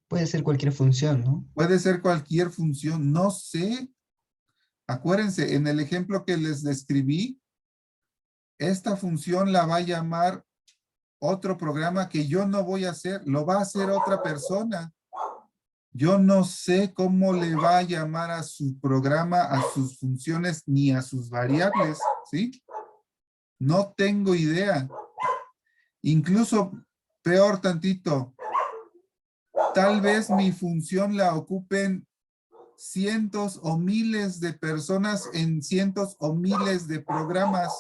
Puede ser cualquier función, ¿no? Puede ser cualquier función, no sé. Acuérdense, en el ejemplo que les describí, esta función la va a llamar otro programa que yo no voy a hacer, lo va a hacer otra persona. Yo no sé cómo le va a llamar a su programa, a sus funciones, ni a sus variables, ¿sí? No tengo idea. Incluso peor tantito, tal vez mi función la ocupen cientos o miles de personas en cientos o miles de programas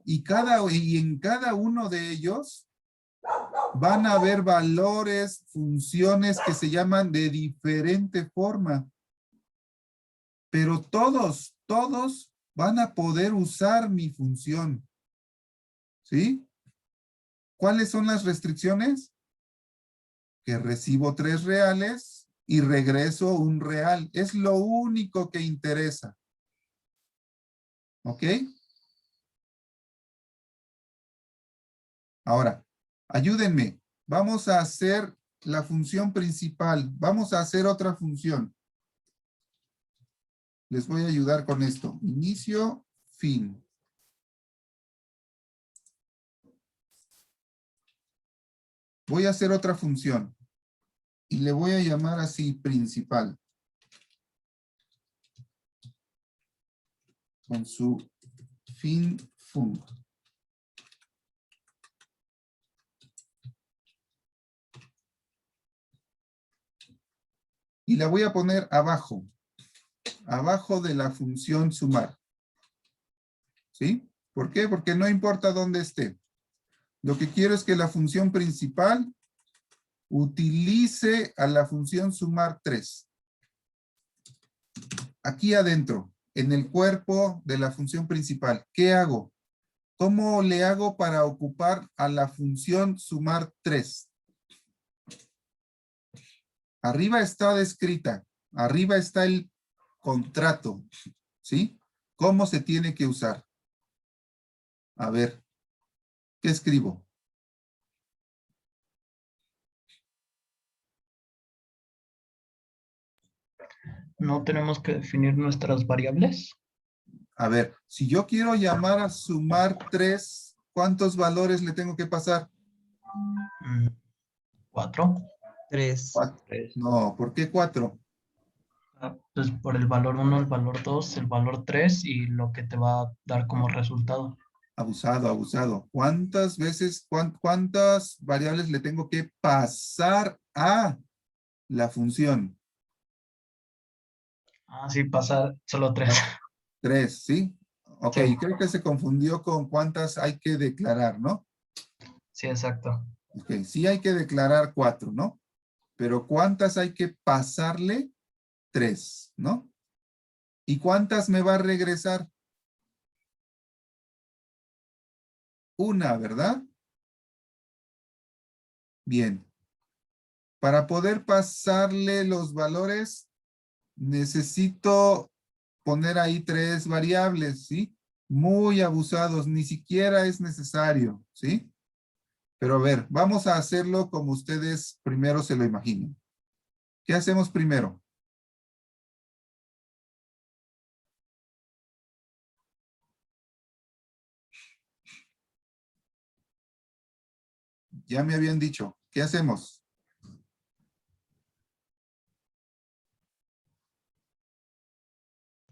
y en cada uno de ellos van a haber valores, funciones que se llaman de diferente forma. Pero todos van a poder usar mi función. ¿Sí? ¿Cuáles son las restricciones? Que recibo 3 reales y regreso un real. Es lo único que interesa. ¿Ok? Ahora, ayúdenme. Vamos a hacer la función principal. Vamos a hacer otra función. Les voy a ayudar con esto. Inicio, fin. Voy a hacer otra función. Y le voy a llamar así principal. Con su fin fun. Y la voy a poner abajo. Abajo de la función sumar. ¿Sí? ¿Por qué? Porque no importa dónde esté. Lo que quiero es que la función principal utilice a la función sumar 3. Aquí adentro, en el cuerpo de la función principal, ¿qué hago? ¿Cómo le hago para ocupar a la función sumar 3? Arriba está descrita, arriba está el contrato, ¿sí? ¿Cómo se tiene que usar? A ver, ¿qué escribo? No tenemos que definir nuestras variables. A ver, si yo quiero llamar a sumar 3, ¿cuántos valores le tengo que pasar? 4. 3. 4. 3. No, ¿por qué 4? Pues por el valor 1, el valor 2, el valor 3 y lo que te va a dar como resultado. Abusado, abusado. ¿Cuántas veces, cuántas variables le tengo que pasar a la función? Ah, sí, pasar solo 3. 3, ¿sí? Ok, Sí. creo que se confundió con cuántas hay que declarar, ¿no? Sí, exacto. Ok, sí hay que declarar 4, ¿no? Pero ¿cuántas hay que pasarle? 3, ¿no? ¿Y cuántas me va a regresar? Una, ¿verdad? Bien. Para poder pasarle los valores, necesito poner ahí 3 variables, ¿sí? Muy abusados, ni siquiera es necesario, ¿sí? Pero a ver, vamos a hacerlo como ustedes primero se lo imaginen. ¿Qué hacemos primero? Ya me habían dicho, ¿qué hacemos?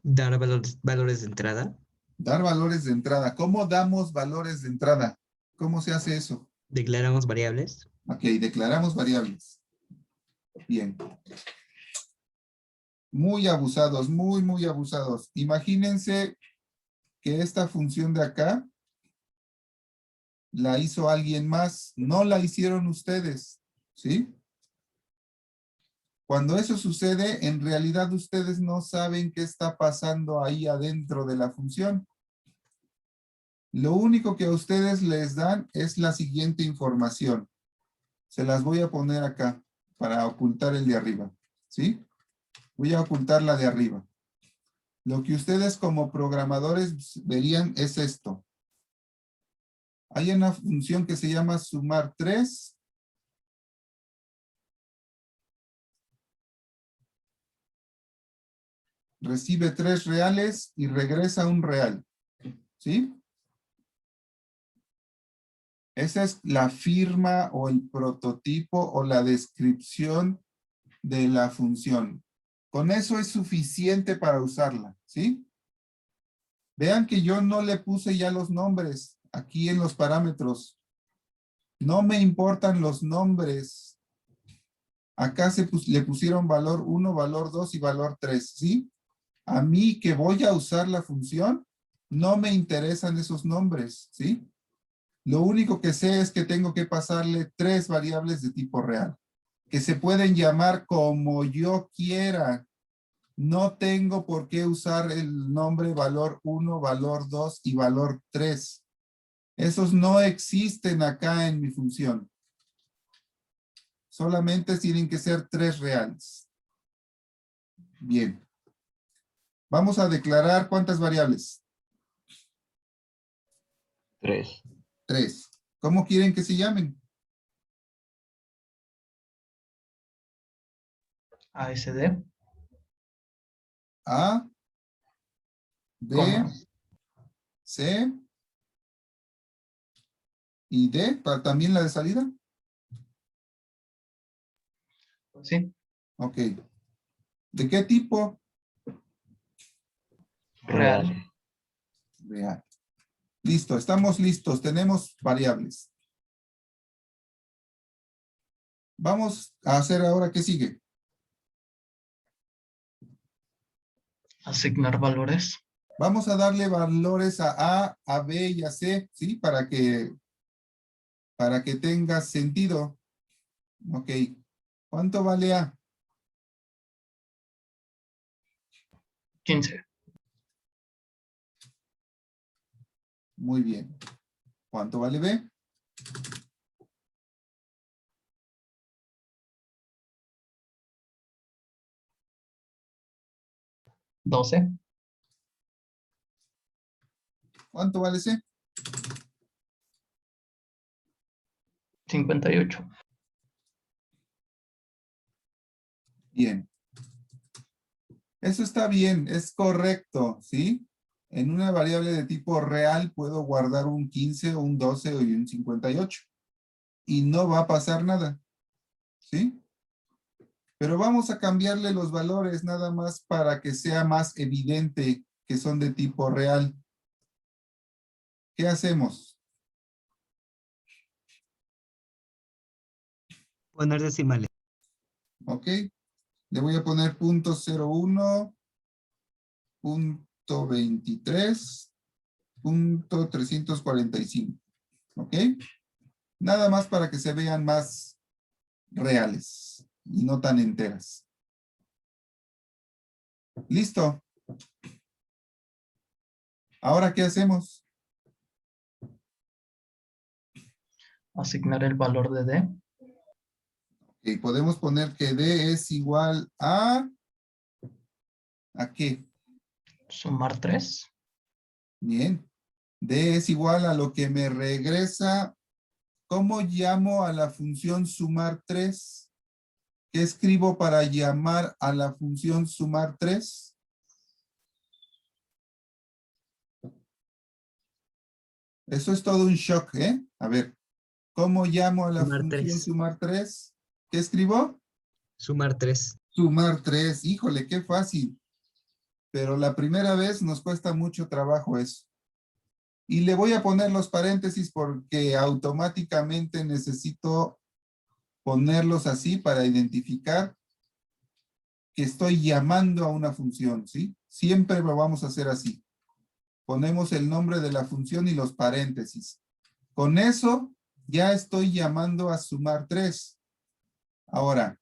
Dar valores de entrada. Dar valores de entrada. ¿Cómo damos valores de entrada? ¿Cómo se hace eso? Declaramos variables. Ok, declaramos variables. Bien. Muy abusados, muy abusados. Imagínense que esta función de acá la hizo alguien más, no la hicieron ustedes, ¿sí? Cuando eso sucede, en realidad ustedes no saben qué está pasando ahí adentro de la función. Lo único que a ustedes les dan es la siguiente información. Se las voy a poner acá para ocultar el de arriba, ¿sí? Voy a ocultar la de arriba. Lo que ustedes como programadores verían es esto. Hay una función que se llama sumar 3. Recibe 3 reales y regresa un real, ¿sí? Esa es la firma o el prototipo o la descripción de la función. Con eso es suficiente para usarla, ¿sí? Vean que yo no le puse ya los nombres aquí en los parámetros. No me importan los nombres. Acá le pusieron valor 1, valor 2 y valor 3, ¿sí? A mí que voy a usar la función, no me interesan esos nombres, ¿sí? Lo único que sé es que tengo que pasarle 3 variables de tipo real, que se pueden llamar como yo quiera. No tengo por qué usar el nombre valor 1, valor 2 y valor 3. Esos no existen acá en mi función. Solamente tienen que ser 3 reales. Bien. Vamos a declarar ¿cuántas variables? 3. 3. ¿Cómo quieren que se llamen? ASD, A, B, coma. C y D, para también la de salida. Sí, Ok. ¿De qué tipo? real. Real. Listo, estamos listos. Tenemos variables. Vamos a hacer ahora, ¿qué sigue? Asignar valores. Vamos a darle valores a B y a C, ¿sí? Para que tenga sentido. Ok. ¿Cuánto vale A? 15. Muy bien. ¿Cuánto vale B? 12. ¿Cuánto vale C? 58. Bien. Eso está bien, es correcto, ¿sí? En una variable de tipo real puedo guardar un 15, un 12 y un 58. Y no va a pasar nada, ¿sí? Pero vamos a cambiarle los valores nada más para que sea más evidente que son de tipo real. ¿Qué hacemos? Poner decimales. ¿Ok? Le voy a poner punto 01, punto 23, punto 345. ¿Ok? Nada más para que se vean más reales y no tan enteras. ¿Listo? ¿Ahora qué hacemos? Asignar el valor de D. Ok, podemos poner que D es igual a... ¿A qué? Sumar 3. Bien. D es igual a lo que me regresa. ¿Cómo llamo a la función sumar 3? ¿Qué escribo para llamar a la función sumar 3? Eso es todo un shock, ¿eh? A ver, ¿cómo llamo a la Sumar función 3. sumar 3? ¿Qué escribo? Sumar 3. Sumar 3. Híjole, qué fácil. Pero la primera vez nos cuesta mucho trabajo eso. Y le voy a poner los paréntesis porque automáticamente necesito ponerlos así para identificar que estoy llamando a una función, ¿sí? Siempre lo vamos a hacer así. Ponemos el nombre de la función y los paréntesis. Con eso ya estoy llamando a sumar 3. Ahora,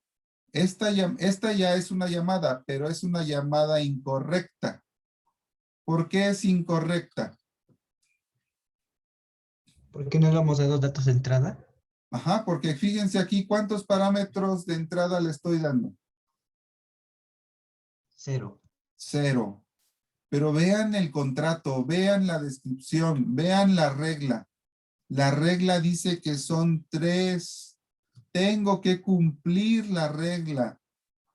esta ya es una llamada, pero es una llamada incorrecta. ¿Por qué es incorrecta? ¿Por qué no le hemos dado datos de entrada? Ajá, porque fíjense aquí cuántos parámetros de entrada le estoy dando. 0. 0. Pero vean el contrato, vean la descripción, vean la regla. La regla dice que son 3. Tengo que cumplir la regla.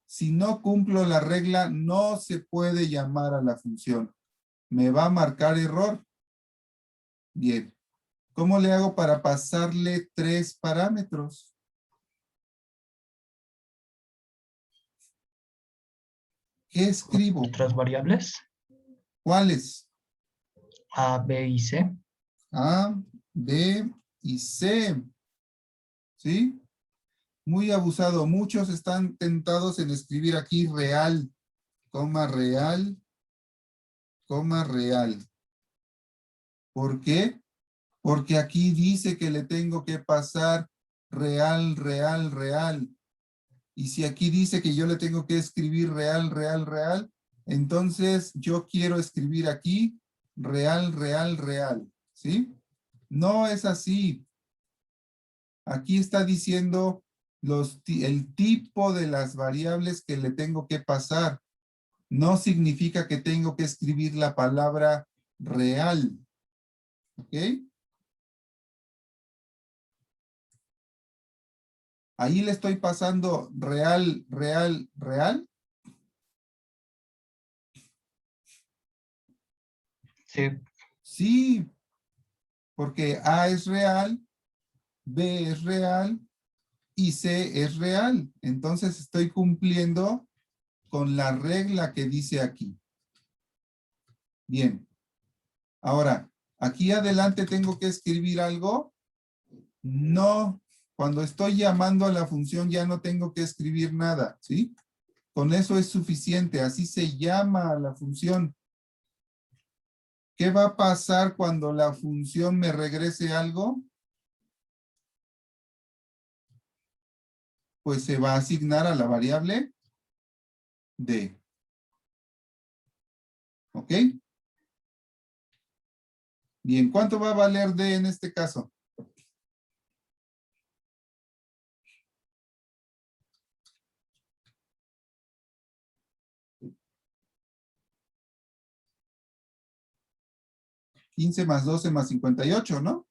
Si no cumplo la regla, no se puede llamar a la función. Me va a marcar error. Bien. ¿Cómo le hago para pasarle 3 parámetros? ¿Qué escribo? Otras variables. ¿Cuáles? A, B y C. A, B y C. ¿Sí? Muy abusado. Muchos están tentados en escribir aquí real, real, real. ¿Por qué? Porque aquí dice que le tengo que pasar real, real, real. Y si aquí dice que yo le tengo que escribir real, real, real, entonces yo quiero escribir aquí real, real, real. ¿Sí? No es así. Aquí está diciendo el tipo de las variables que le tengo que pasar. No significa que tengo que escribir la palabra real. ¿Ok? Ahí le estoy pasando real, real, real. Sí. Sí, porque A es real, B es real y C es real. Entonces estoy cumpliendo con la regla que dice aquí. Bien. Ahora, aquí adelante tengo que escribir algo. No, cuando estoy llamando a la función ya no tengo que escribir nada, ¿sí? Con eso es suficiente, así se llama a la función. ¿Qué va a pasar cuando la función me regrese algo? Pues se va a asignar a la variable D. ¿Ok? Bien, ¿cuánto va a valer D en este caso? $15 más 12 más 58, ¿no?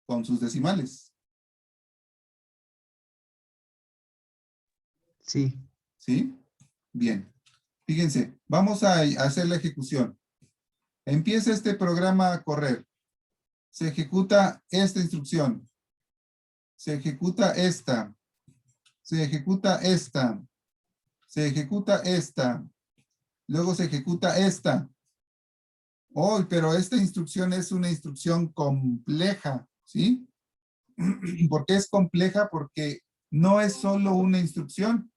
Con sus decimales. Sí. ¿Sí? Bien. Fíjense, vamos a hacer la ejecución. Empieza este programa a correr. Se ejecuta esta instrucción. Se ejecuta esta. Se ejecuta esta. Se ejecuta esta. Luego se ejecuta esta. Oh, pero esta instrucción es una instrucción compleja, ¿sí? ¿Por qué es compleja? Porque no es solo una instrucción.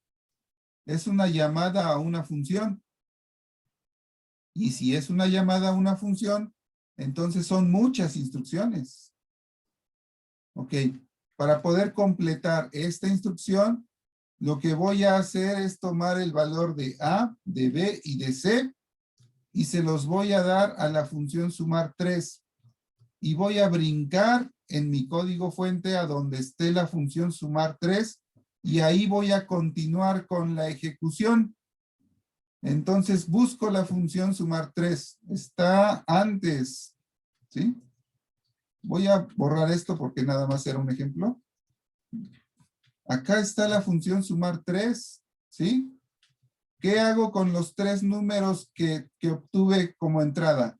Es una llamada a una función. Y si es una llamada a una función, entonces son muchas instrucciones. Ok. Para poder completar esta instrucción, lo que voy a hacer es tomar el valor de A, de B y de C y se los voy a dar a la función sumar 3. Y voy a brincar en mi código fuente a donde esté la función sumar 3 y ahí voy a continuar con la ejecución. Entonces busco la función sumar 3. Está antes, ¿sí? Voy a borrar esto porque nada más era un ejemplo. Acá está la función sumar 3, ¿sí? ¿Qué hago con los 3 números que obtuve como entrada?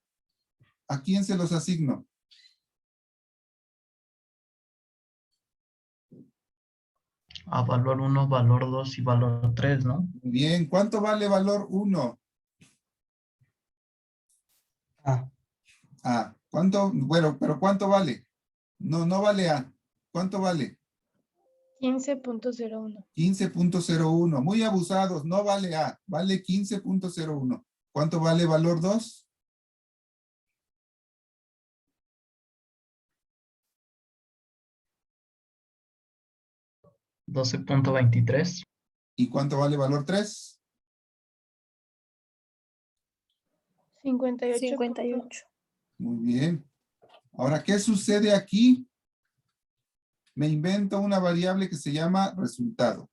¿A quién se los asigno? A valor 1, valor 2 y valor 3, ¿no? Muy bien, ¿cuánto vale valor 1? Ah, A. ¿Cuánto? Bueno, pero ¿cuánto vale? No, no vale A. ¿Cuánto vale? 15.01. 15.01. Muy abusados, no vale A. Vale 15.01. ¿Cuánto vale valor 2? 12.23. ¿Y cuánto vale valor 3? 58. 58. Muy bien. Ahora, ¿qué sucede aquí? Me invento una variable que se llama resultado.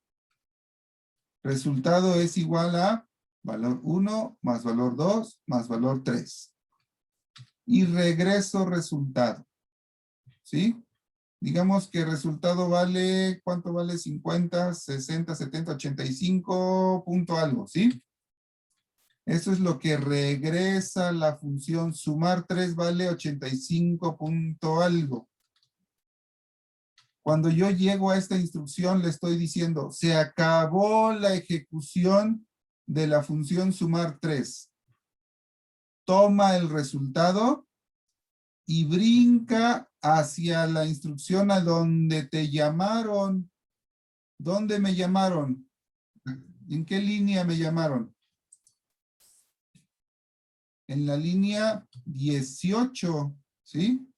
Resultado es igual a valor 1 más valor 2 más valor 3. Y regreso resultado. ¿Sí? Digamos que el resultado vale, ¿cuánto vale? 50, 60, 70, 85 punto algo, ¿sí? Eso es lo que regresa la función sumar 3 vale 85 punto algo. Cuando yo llego a esta instrucción le estoy diciendo, se acabó la ejecución de la función sumar 3. Toma el resultado y brinca hacia la instrucción a donde te llamaron. ¿Dónde me llamaron? ¿En qué línea me llamaron? En la línea 18, ¿sí?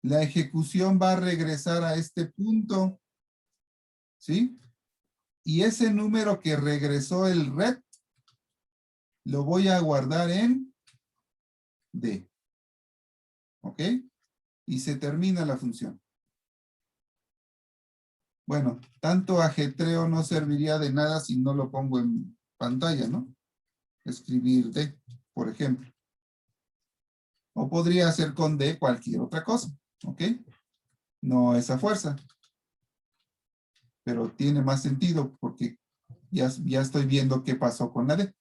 La ejecución va a regresar a este punto, ¿sí? Y ese número que regresó el red, lo voy a guardar en D. ¿Ok? Y se termina la función. Bueno, tanto ajetreo no serviría de nada si no lo pongo en pantalla, ¿no? Escribir D, por ejemplo. O podría hacer con D cualquier otra cosa, ¿ok? No esa fuerza. Pero tiene más sentido porque ya estoy viendo qué pasó con la D.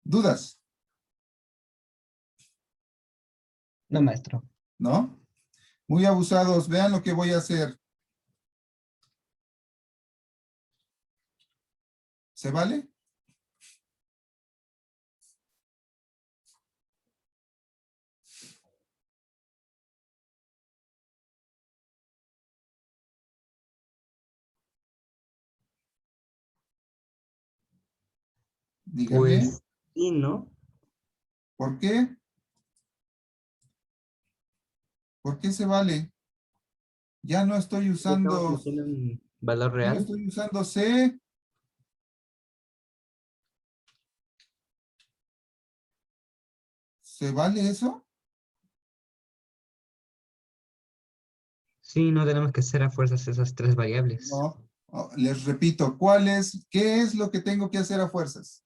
¿Dudas? no, maestro. ¿No? Muy abusados. Vean lo que voy a hacer. ¿Se vale? Dígame. Pues sí, ¿no? ¿Por qué? ¿Por qué se vale? Ya no estoy Estamos usando, haciendo un valor no real. estoy usando C. ¿Se vale eso? Sí, no tenemos que hacer a fuerzas esas 3 variables. No. Oh, les repito, ¿qué es lo que tengo que hacer a fuerzas?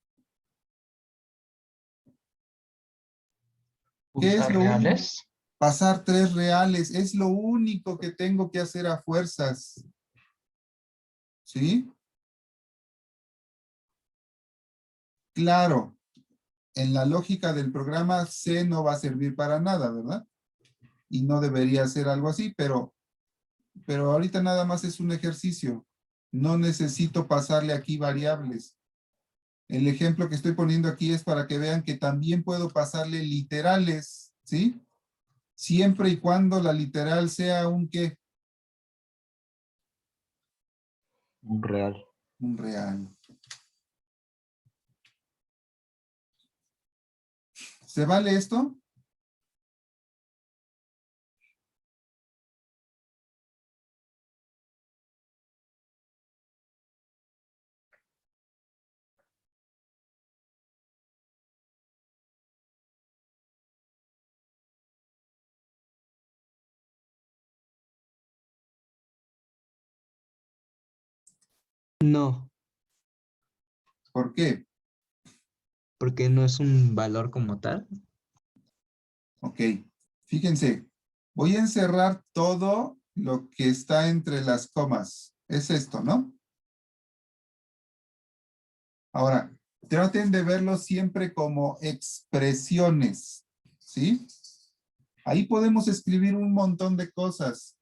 ¿Qué es Usar lo único? reales. Pasar 3 reales. Es lo único que tengo que hacer a fuerzas. ¿Sí? Claro, en la lógica del programa C no va a servir para nada, ¿verdad? Y no debería ser algo así, pero ahorita nada más es un ejercicio. No necesito pasarle aquí variables. El ejemplo que estoy poniendo aquí es para que vean que también puedo pasarle literales, ¿sí? Siempre y cuando la literal sea un ¿qué? Un real. Un real. ¿Se vale esto? No, ¿Por qué? porque no es un valor como tal. Ok, fíjense, voy a encerrar todo lo que está entre las comas. Es esto, ¿no? Ahora, traten de verlo siempre como expresiones, ¿sí? Ahí podemos escribir un montón de cosas,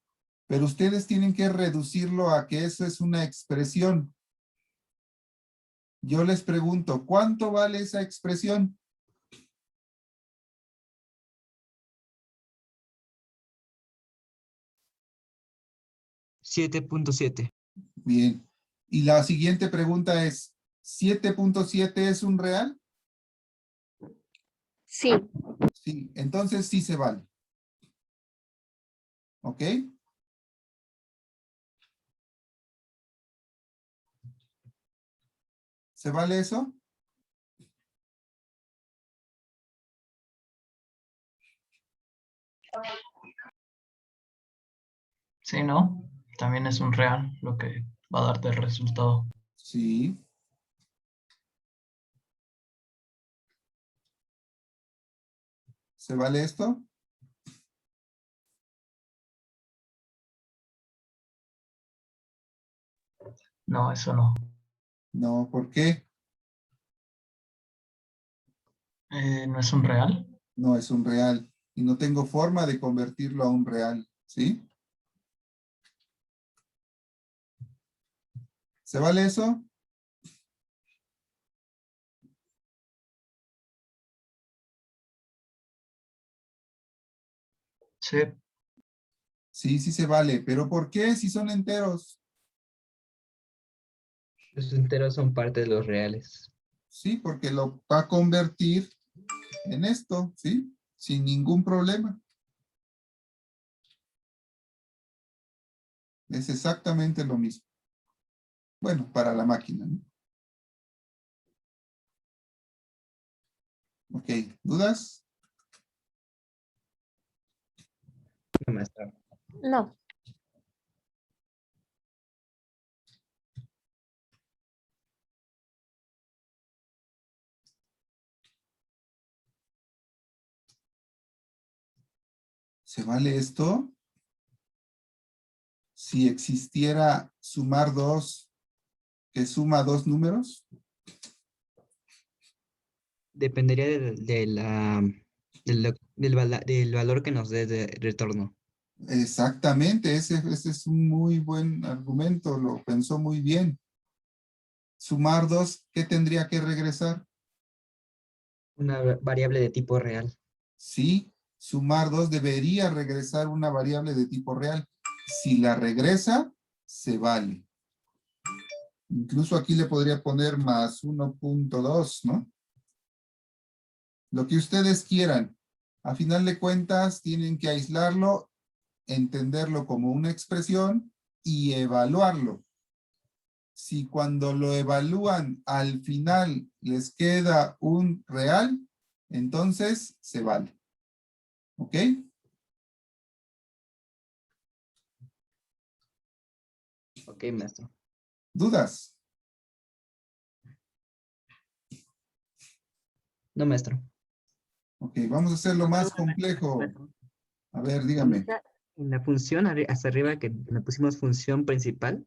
pero ustedes tienen que reducirlo a que eso es una expresión. Yo les pregunto, ¿cuánto vale esa expresión? 7.7. Bien. Y la siguiente pregunta es, ¿7.7 es un real? Sí. Sí, entonces sí se vale. ¿Ok? ¿Se vale eso? Sí, ¿no? También es un real lo que va a darte el resultado. Sí. ¿Se vale esto? No, eso no. No, ¿por qué? ¿No es un real? No es un real. Y no tengo forma de convertirlo a un real. ¿Sí? ¿Se vale eso? Sí. Sí, sí se vale. ¿Pero por qué si son enteros? Los enteros son parte de los reales. Sí, porque lo va a convertir en esto, ¿sí? Sin ningún problema. Es exactamente lo mismo. Bueno, para la máquina, ¿no? Ok, ¿dudas? No, maestro. No. ¿Se vale esto? Si existiera sumar 2, que suma 2 números. Dependería del valor que nos dé de retorno. Exactamente, ese es un muy buen argumento, lo pensó muy bien. Sumar 2, ¿qué tendría que regresar? Una variable de tipo real. Sí, sumar 2 debería regresar una variable de tipo real. Si la regresa, se vale. Incluso aquí le podría poner más 1.2, ¿no? Lo que ustedes quieran. A final de cuentas, tienen que aislarlo, entenderlo como una expresión y evaluarlo. Si cuando lo evalúan al final les queda un real, entonces se vale. ¿Ok? Ok, maestro. ¿Dudas? No, maestro. Ok, vamos a hacerlo más complejo. A ver, dígame. En la función hasta arriba que le pusimos función principal,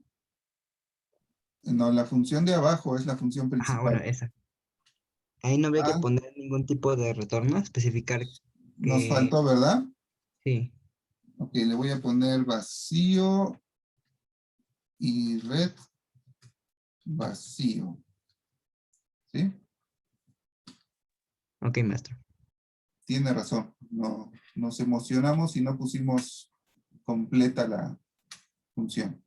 No, la función de abajo es la función Ajá, bueno, principal. esa. Ahí no habría que Ah, poner ningún tipo de retorno, especificar nos que faltó, ¿verdad? sí. Ok, le voy a poner vacío y red vacío. ¿Sí? Ok, maestro. Tiene razón. No, nos emocionamos y no pusimos completa la función.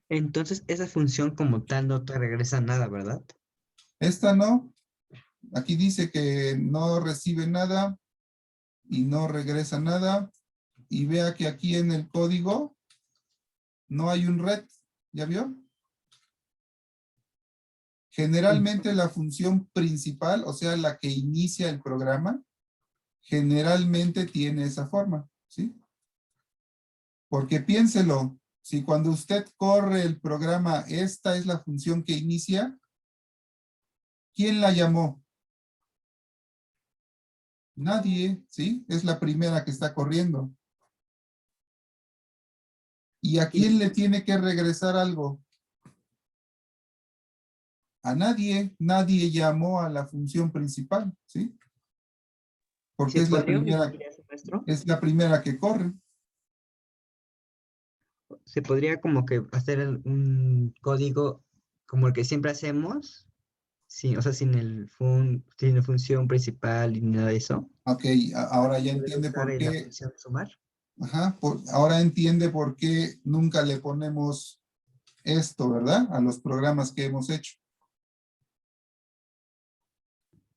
Entonces, esa función como tal no te regresa nada, ¿verdad? Esta no. Aquí dice que no recibe nada y no regresa nada. Y vea que aquí en el código no hay un red. ¿Ya vio? Generalmente la función principal, o sea, la que inicia el programa, generalmente tiene esa forma, ¿sí? Porque piénselo, si cuando usted corre el programa, esta es la función que inicia, ¿quién la llamó? Nadie, ¿sí? Es la primera que está corriendo. ¿Y a quién le tiene que regresar algo? A nadie. Nadie llamó a la función principal, ¿sí? Porque ¿Se podría omitir eso, maestro? es la primera que corre. Se podría como que hacer un código como el que siempre hacemos, sí, o sea, sin la función principal y nada de eso. Ok, ahora ya Poder entiende usar por la qué. función sumar. Ajá, ahora entiende por qué nunca le ponemos esto, ¿verdad? A los programas que hemos hecho.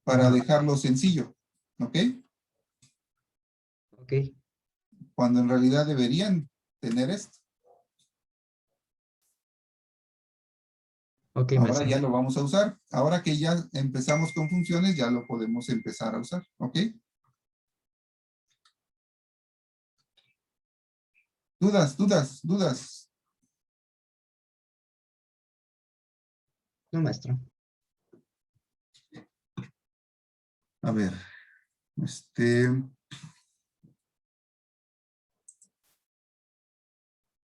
Para Ajá, dejarlo sencillo, ¿ok? ok, Cuando en realidad deberían tener esto. ok, Ahora maestro. ya lo vamos a usar. Ahora que ya empezamos con funciones, ya lo podemos empezar a usar, ¿ok? Dudas. No, maestro. A ver,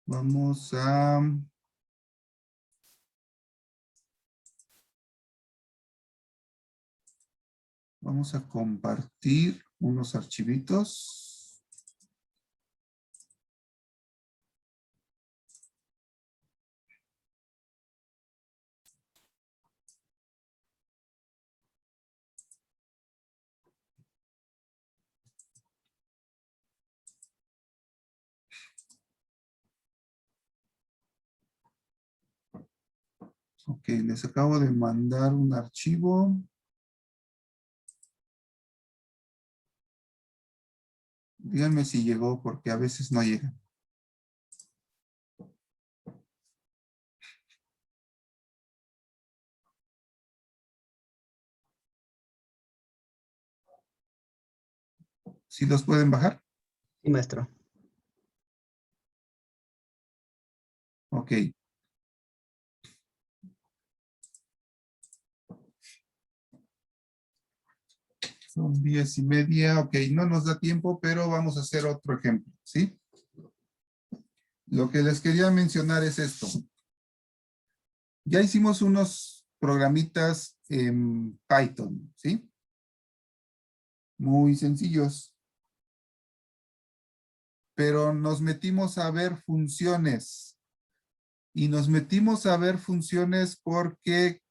vamos a... Vamos a compartir unos archivitos. Ok, les acabo de mandar un archivo. Díganme si llegó, porque a veces no llega. ¿Sí los pueden bajar? Sí, maestro. Ok. Son 10:30. Ok, no nos da tiempo, pero vamos a hacer otro ejemplo, ¿sí? Lo que les quería mencionar es esto. Ya hicimos unos programitas en Python, ¿sí? Muy sencillos. Pero nos metimos a ver funciones. Y nos metimos a ver funciones porque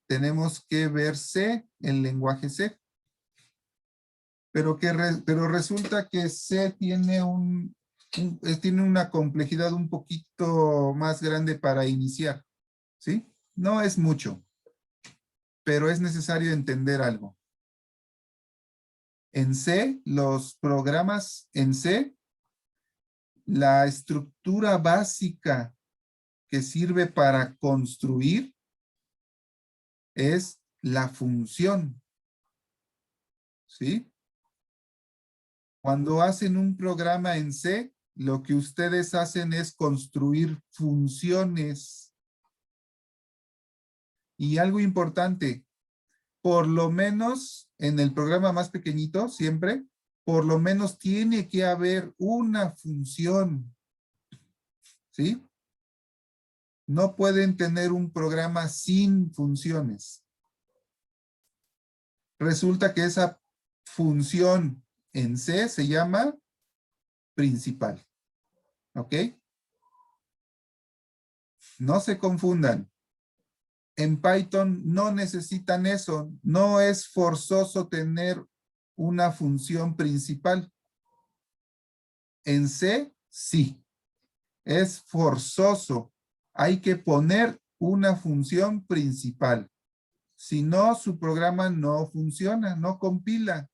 tenemos que ver C, el lenguaje C. Pero resulta que C tiene tiene una complejidad un poquito más grande para iniciar, ¿sí? No es mucho, pero es necesario entender algo. En C, los programas en C, la estructura básica que sirve para construir es la función, ¿sí? Cuando hacen un programa en C, lo que ustedes hacen es construir funciones. Y algo importante, por lo menos en el programa más pequeñito, siempre, por lo menos tiene que haber una función, ¿sí? No pueden tener un programa sin funciones. Resulta que esa función en C se llama principal. ¿Ok? No se confundan. En Python no necesitan eso. No es forzoso tener una función principal. En C, sí. Es forzoso. Hay que poner una función principal. Si no, su programa no funciona, no compila.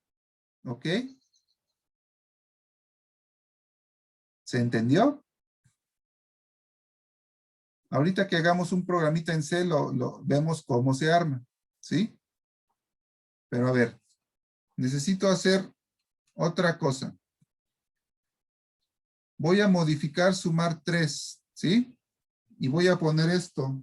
¿Ok? ¿Se entendió? Ahorita que hagamos un programita en C, lo vemos cómo se arma. ¿Sí? Pero a ver, necesito hacer otra cosa. Voy a modificar sumar 3, ¿sí? Y voy a poner esto.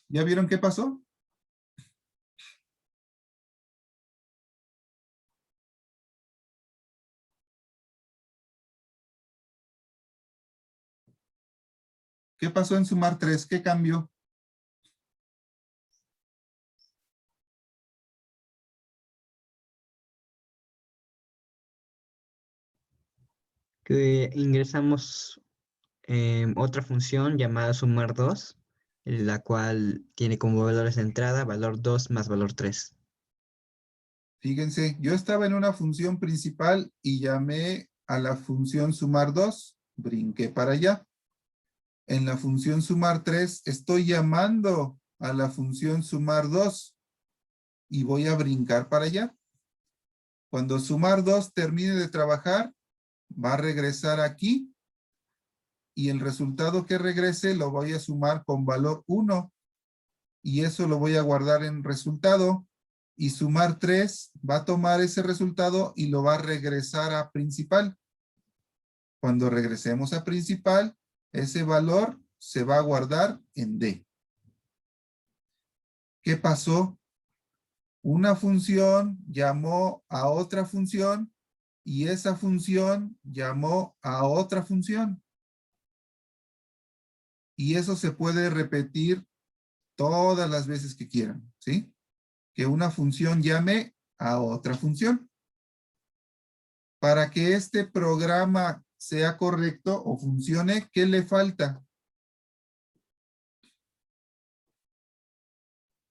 ¿Ya vieron qué pasó? ¿Qué pasó en sumar 3? ¿Qué cambió? Que ingresamos otra función llamada sumar 2, la cual tiene como valores de entrada valor 2 más valor 3. Fíjense, yo estaba en una función principal y llamé a la función sumar 2, brinqué para allá. En la función sumar 3 estoy llamando a la función sumar 2 y voy a brincar para allá. Cuando sumar 2 termine de trabajar, va a regresar aquí y el resultado que regrese lo voy a sumar con valor 1 y eso lo voy a guardar en resultado y sumar 3 va a tomar ese resultado y lo va a regresar a principal. Cuando regresemos a principal, ese valor se va a guardar en D. ¿Qué pasó? Una función llamó a otra función y esa función llamó a otra función. Y eso se puede repetir todas las veces que quieran, ¿sí? Que una función llame a otra función. Para que este programa sea correcto o funcione, ¿qué le falta?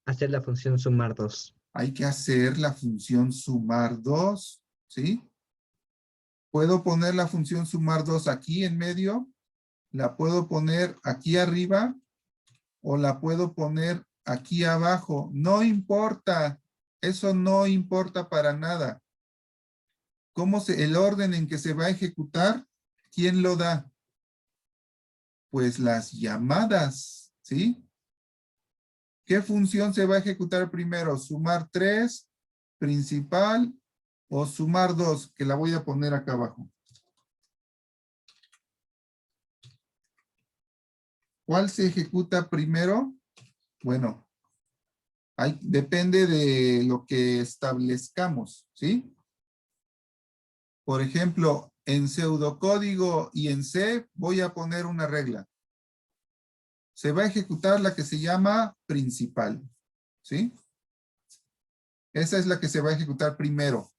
Hacer la función sumar 2. Hay que hacer la función sumar 2, ¿sí? Puedo poner la función sumar 2 aquí en medio, la puedo poner aquí arriba o la puedo poner aquí abajo. No importa, eso no importa para nada. El orden en que se va a ejecutar, ¿quién lo da? Pues las llamadas, ¿sí? ¿Qué función se va a ejecutar primero? ¿Sumar 3, principal o sumar 2? Que la voy a poner acá abajo. ¿Cuál se ejecuta primero? Bueno, depende de lo que establezcamos, ¿sí? Por ejemplo, en pseudocódigo y en C voy a poner una regla. Se va a ejecutar la que se llama principal, ¿sí? Esa es la que se va a ejecutar primero.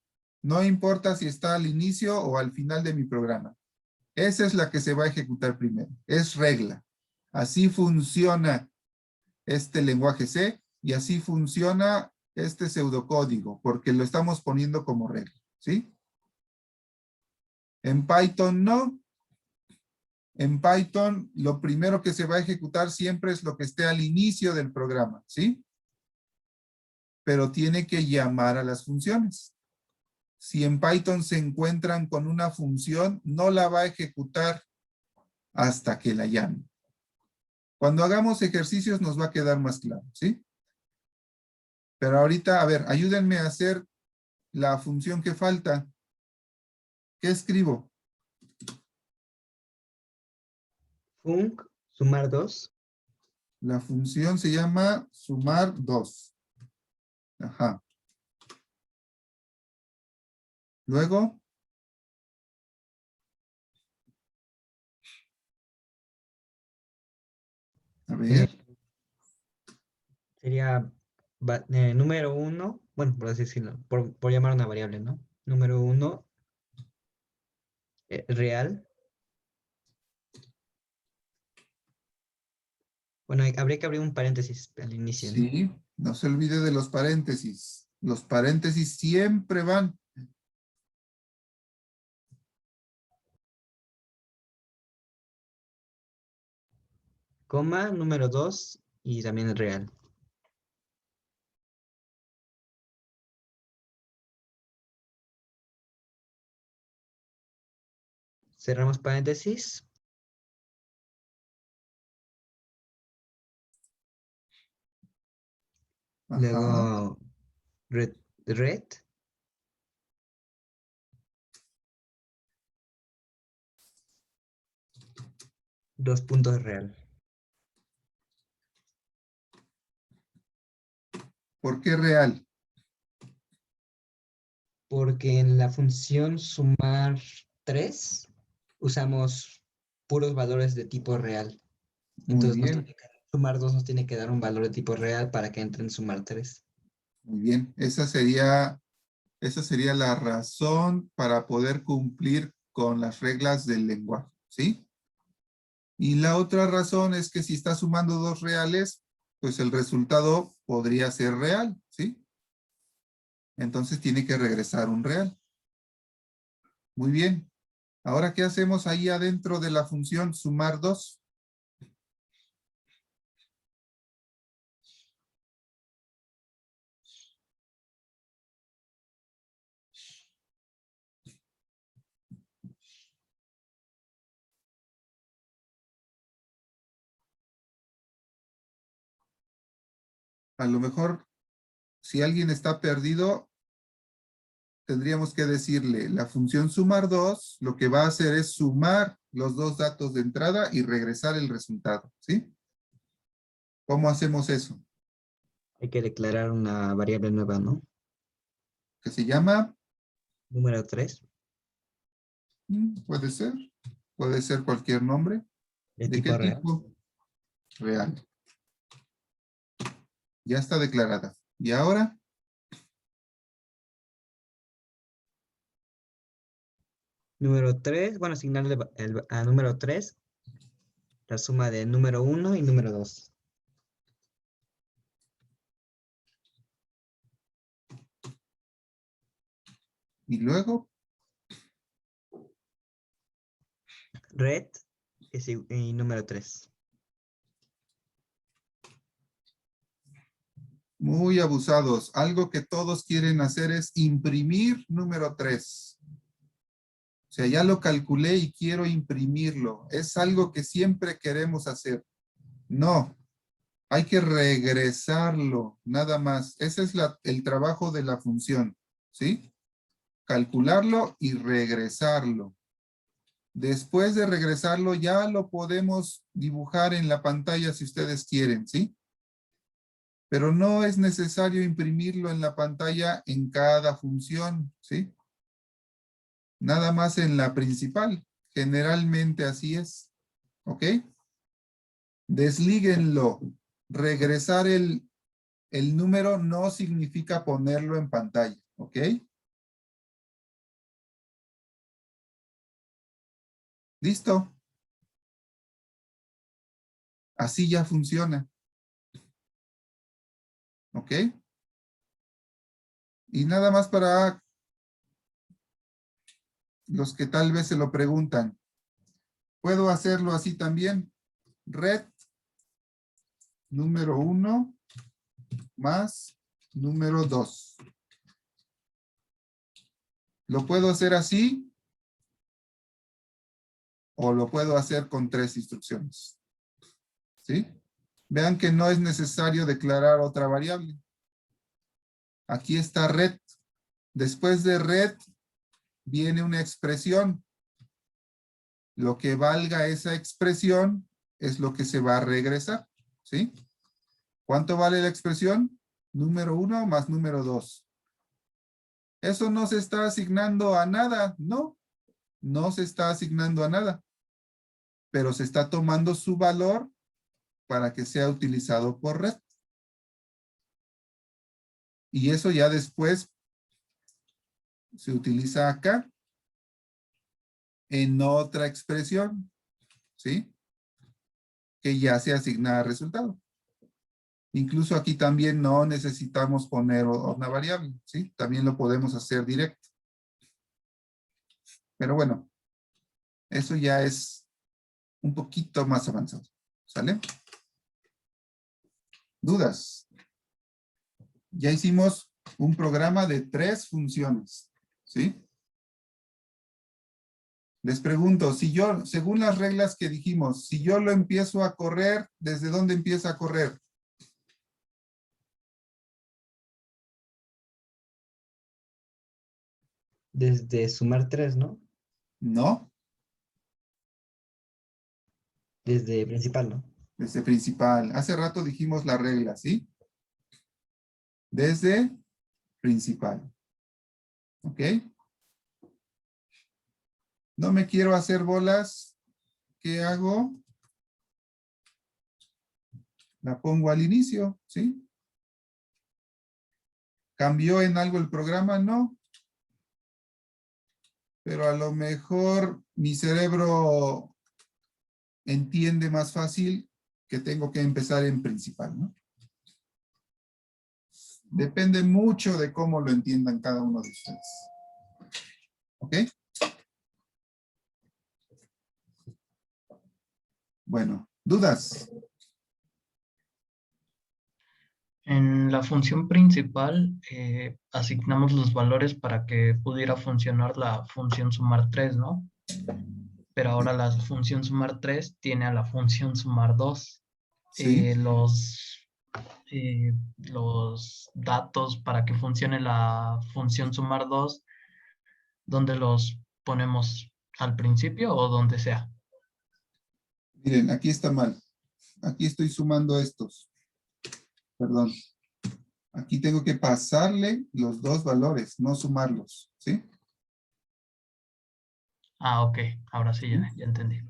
No importa si está al inicio o al final de mi programa. Esa es la que se va a ejecutar primero. Es regla. Así funciona este lenguaje C y así funciona este pseudocódigo, porque lo estamos poniendo como regla, ¿sí? En Python no. En Python lo primero que se va a ejecutar siempre es lo que esté al inicio del programa, ¿sí? Pero tiene que llamar a las funciones. Si en Python se encuentran con una función, no la va a ejecutar hasta que la llame. Cuando hagamos ejercicios nos va a quedar más claro, ¿sí? Pero ahorita, a ver, ayúdenme a hacer la función que falta. ¿Qué escribo? Func sumar 2. La función se llama sumar 2. Ajá. Luego. A ver. Sería número 1, bueno, por así decirlo, por llamar una variable, ¿no? Número 1, real. Bueno, habría que abrir un paréntesis al inicio, ¿no? Sí, no se olvide de los paréntesis. Los paréntesis siempre van. Coma, número 2 y también el real. Cerramos paréntesis. Ajá. Luego red. Dos puntos real. ¿Por qué real? Porque en la función sumar 3 usamos puros valores de tipo real. Muy Entonces bien, sumar 2 nos tiene que dar un valor de tipo real para que entre en sumar 3. muy bien. Esa sería la razón para poder cumplir con las reglas del lenguaje, ¿sí? Y la otra razón es que si está sumando dos reales, pues el resultado podría ser real, ¿sí? Entonces tiene que regresar un real. Muy bien. Ahora, ¿qué hacemos ahí adentro de la función sumar 2? A lo mejor, si alguien está perdido, tendríamos que decirle, la función sumar 2, lo que va a hacer es sumar los dos datos de entrada y regresar el resultado, ¿sí? ¿Cómo hacemos eso? Hay que declarar una variable nueva, ¿no? Que se llama, Número 3, puede ser cualquier nombre. de ¿De qué tipo real. tipo? Real. Ya está declarada. ¿Y ahora? Número 3, bueno, asignarle a número 3 la suma de número 1 y número 2. Y luego, Red y número 3. muy abusados. Algo que todos quieren hacer es imprimir número 3. O sea, ya lo calculé y quiero imprimirlo. Es algo que siempre queremos hacer. No, hay que regresarlo, nada más. Ese es el trabajo de la función, ¿sí? Calcularlo y regresarlo. Después de regresarlo, ya lo podemos dibujar en la pantalla si ustedes quieren, ¿sí? Pero no es necesario imprimirlo en la pantalla en cada función, ¿sí? Nada más en la principal. Generalmente así es, ¿ok? Deslíguenlo. Regresar el número no significa ponerlo en pantalla, ¿ok? ¿Listo? Así ya funciona. ¿Ok? Y nada más para los que tal vez se lo preguntan. ¿Puedo hacerlo así también? Red número 1 más número 2. ¿Lo puedo hacer así? ¿O lo puedo hacer con 3 instrucciones? ¿Sí? Vean que no es necesario declarar otra variable. Aquí está red. Después de red viene una expresión. Lo que valga esa expresión es lo que se va a regresar. ¿Sí? ¿Cuánto vale la expresión? Número 1 más número 2. Eso no se está asignando a nada, no. No se está asignando a nada. Pero se está tomando su valor para que sea utilizado por red. Y eso ya después se utiliza acá en otra expresión, ¿sí? Que ya se asigna al resultado. Incluso aquí también no necesitamos poner una variable, ¿sí? También lo podemos hacer directo. Pero bueno, eso ya es un poquito más avanzado, ¿sale? ¿Dudas? Ya hicimos un programa de 3 funciones, ¿sí? Les pregunto, si yo, según las reglas que dijimos, si yo lo empiezo a correr, ¿desde dónde empieza a correr? Desde sumar 3, ¿no? No, Desde principal, ¿no? desde principal. Hace rato dijimos la regla, ¿sí? Desde principal. ¿Ok? No me quiero hacer bolas. ¿Qué hago? La pongo al inicio, ¿sí? ¿Cambió en algo el programa? No. Pero a lo mejor mi cerebro entiende más fácil que tengo que empezar en principal, ¿no? Depende mucho de cómo lo entiendan cada uno de ustedes. ¿Ok? Bueno, ¿dudas? En la función principal asignamos los valores para que pudiera funcionar la función sumar 3, ¿no? Pero ahora la función sumar 3 tiene a la función sumar 2. Sí. Los datos para que funcione la función sumar 2, ¿dónde los ponemos? ¿Al principio o donde sea? Miren, aquí está mal. Aquí estoy sumando estos. Perdón. Aquí tengo que pasarle los 2 valores, no sumarlos, ¿sí? Ah, ok. Ahora sí, ya entendí.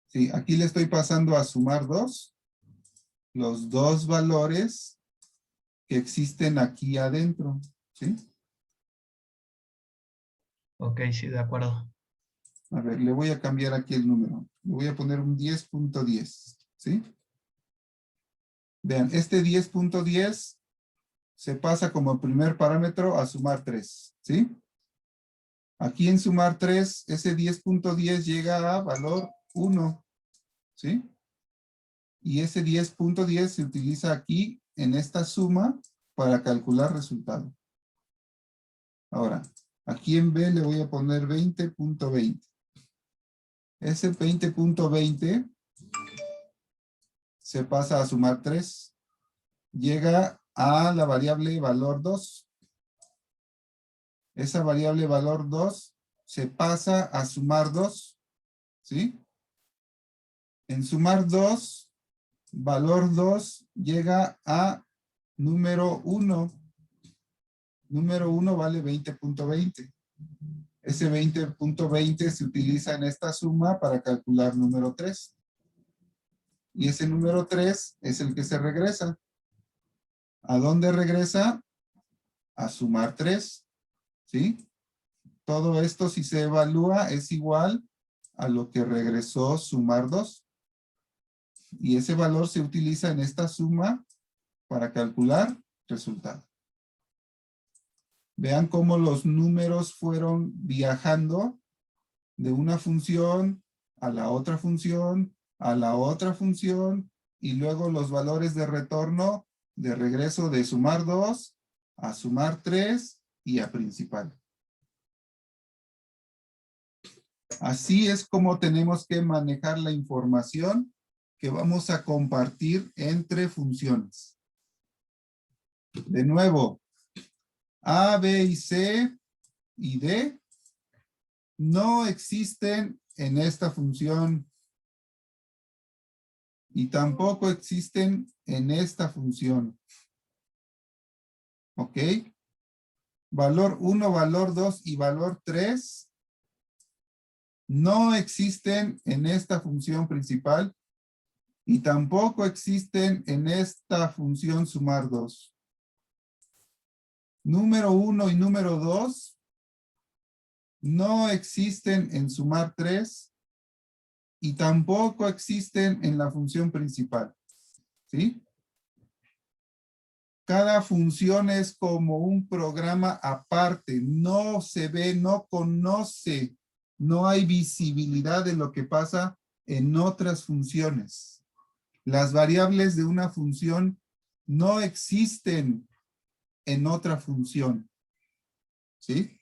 Sí, aquí le estoy pasando a sumar 2, los 2 valores que existen aquí adentro, ¿sí? Ok, sí, de acuerdo. A ver, le voy a cambiar aquí el número. Le voy a poner un 10.10, ¿sí? Vean, este 10.10 se pasa como primer parámetro a sumar 3, ¿sí? Aquí en sumar 3, ese 10.10 llega a valor 1, ¿sí? Y ese 10.10 se utiliza aquí en esta suma para calcular resultado. Ahora, aquí en B le voy a poner 20.20. Ese 20.20 se pasa a sumar 3. Llega a la variable valor 2. Esa variable valor 2 se pasa a sumar 2. ¿Sí? En sumar 2, valor 2 llega a número 1. Número 1 vale 20.20. Ese 20.20 se utiliza en esta suma para calcular número 3. Y ese número 3 es el que se regresa. ¿A dónde regresa? A sumar 3. ¿Sí? Todo esto, si se evalúa, es igual a lo que regresó sumar 2. Y ese valor se utiliza en esta suma para calcular resultado. Vean cómo los números fueron viajando de una función a la otra función, a la otra función, y luego los valores de retorno de regreso de sumar 2 a sumar 3 y a principal. Así es como tenemos que manejar la información que vamos a compartir entre funciones. De nuevo, A, B y C y D no existen en esta función y tampoco existen en esta función. ¿Ok? Valor 1, valor 2 y valor 3 no existen en esta función principal y tampoco existen en esta función sumar 2. Número 1 y número 2 no existen en sumar 3 y tampoco existen en la función principal. ¿Sí? Cada función es como un programa aparte, no se ve, no conoce, no hay visibilidad de lo que pasa en otras funciones. Las variables de una función no existen en otra función. ¿Sí?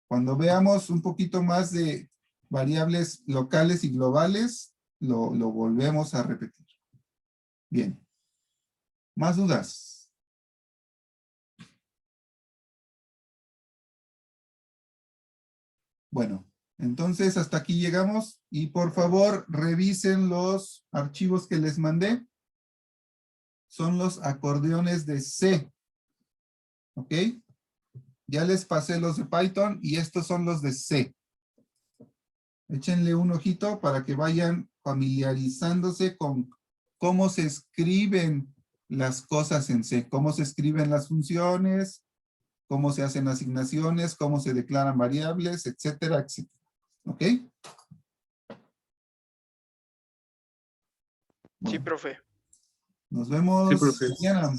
Cuando veamos un poquito más de variables locales y globales, lo volvemos a repetir. Bien. ¿Más dudas? Bueno, entonces hasta aquí llegamos y por favor revisen los archivos que les mandé. Son los acordeones de C. ¿Ok? Ya les pasé los de Python y estos son los de C. Échenle un ojito para que vayan familiarizándose con cómo se escriben las cosas en C, cómo se escriben las funciones, cómo se hacen asignaciones, cómo se declaran variables, etcétera, etcétera. ¿Ok? Sí, Bueno, profe. nos vemos Sí, profe. mañana.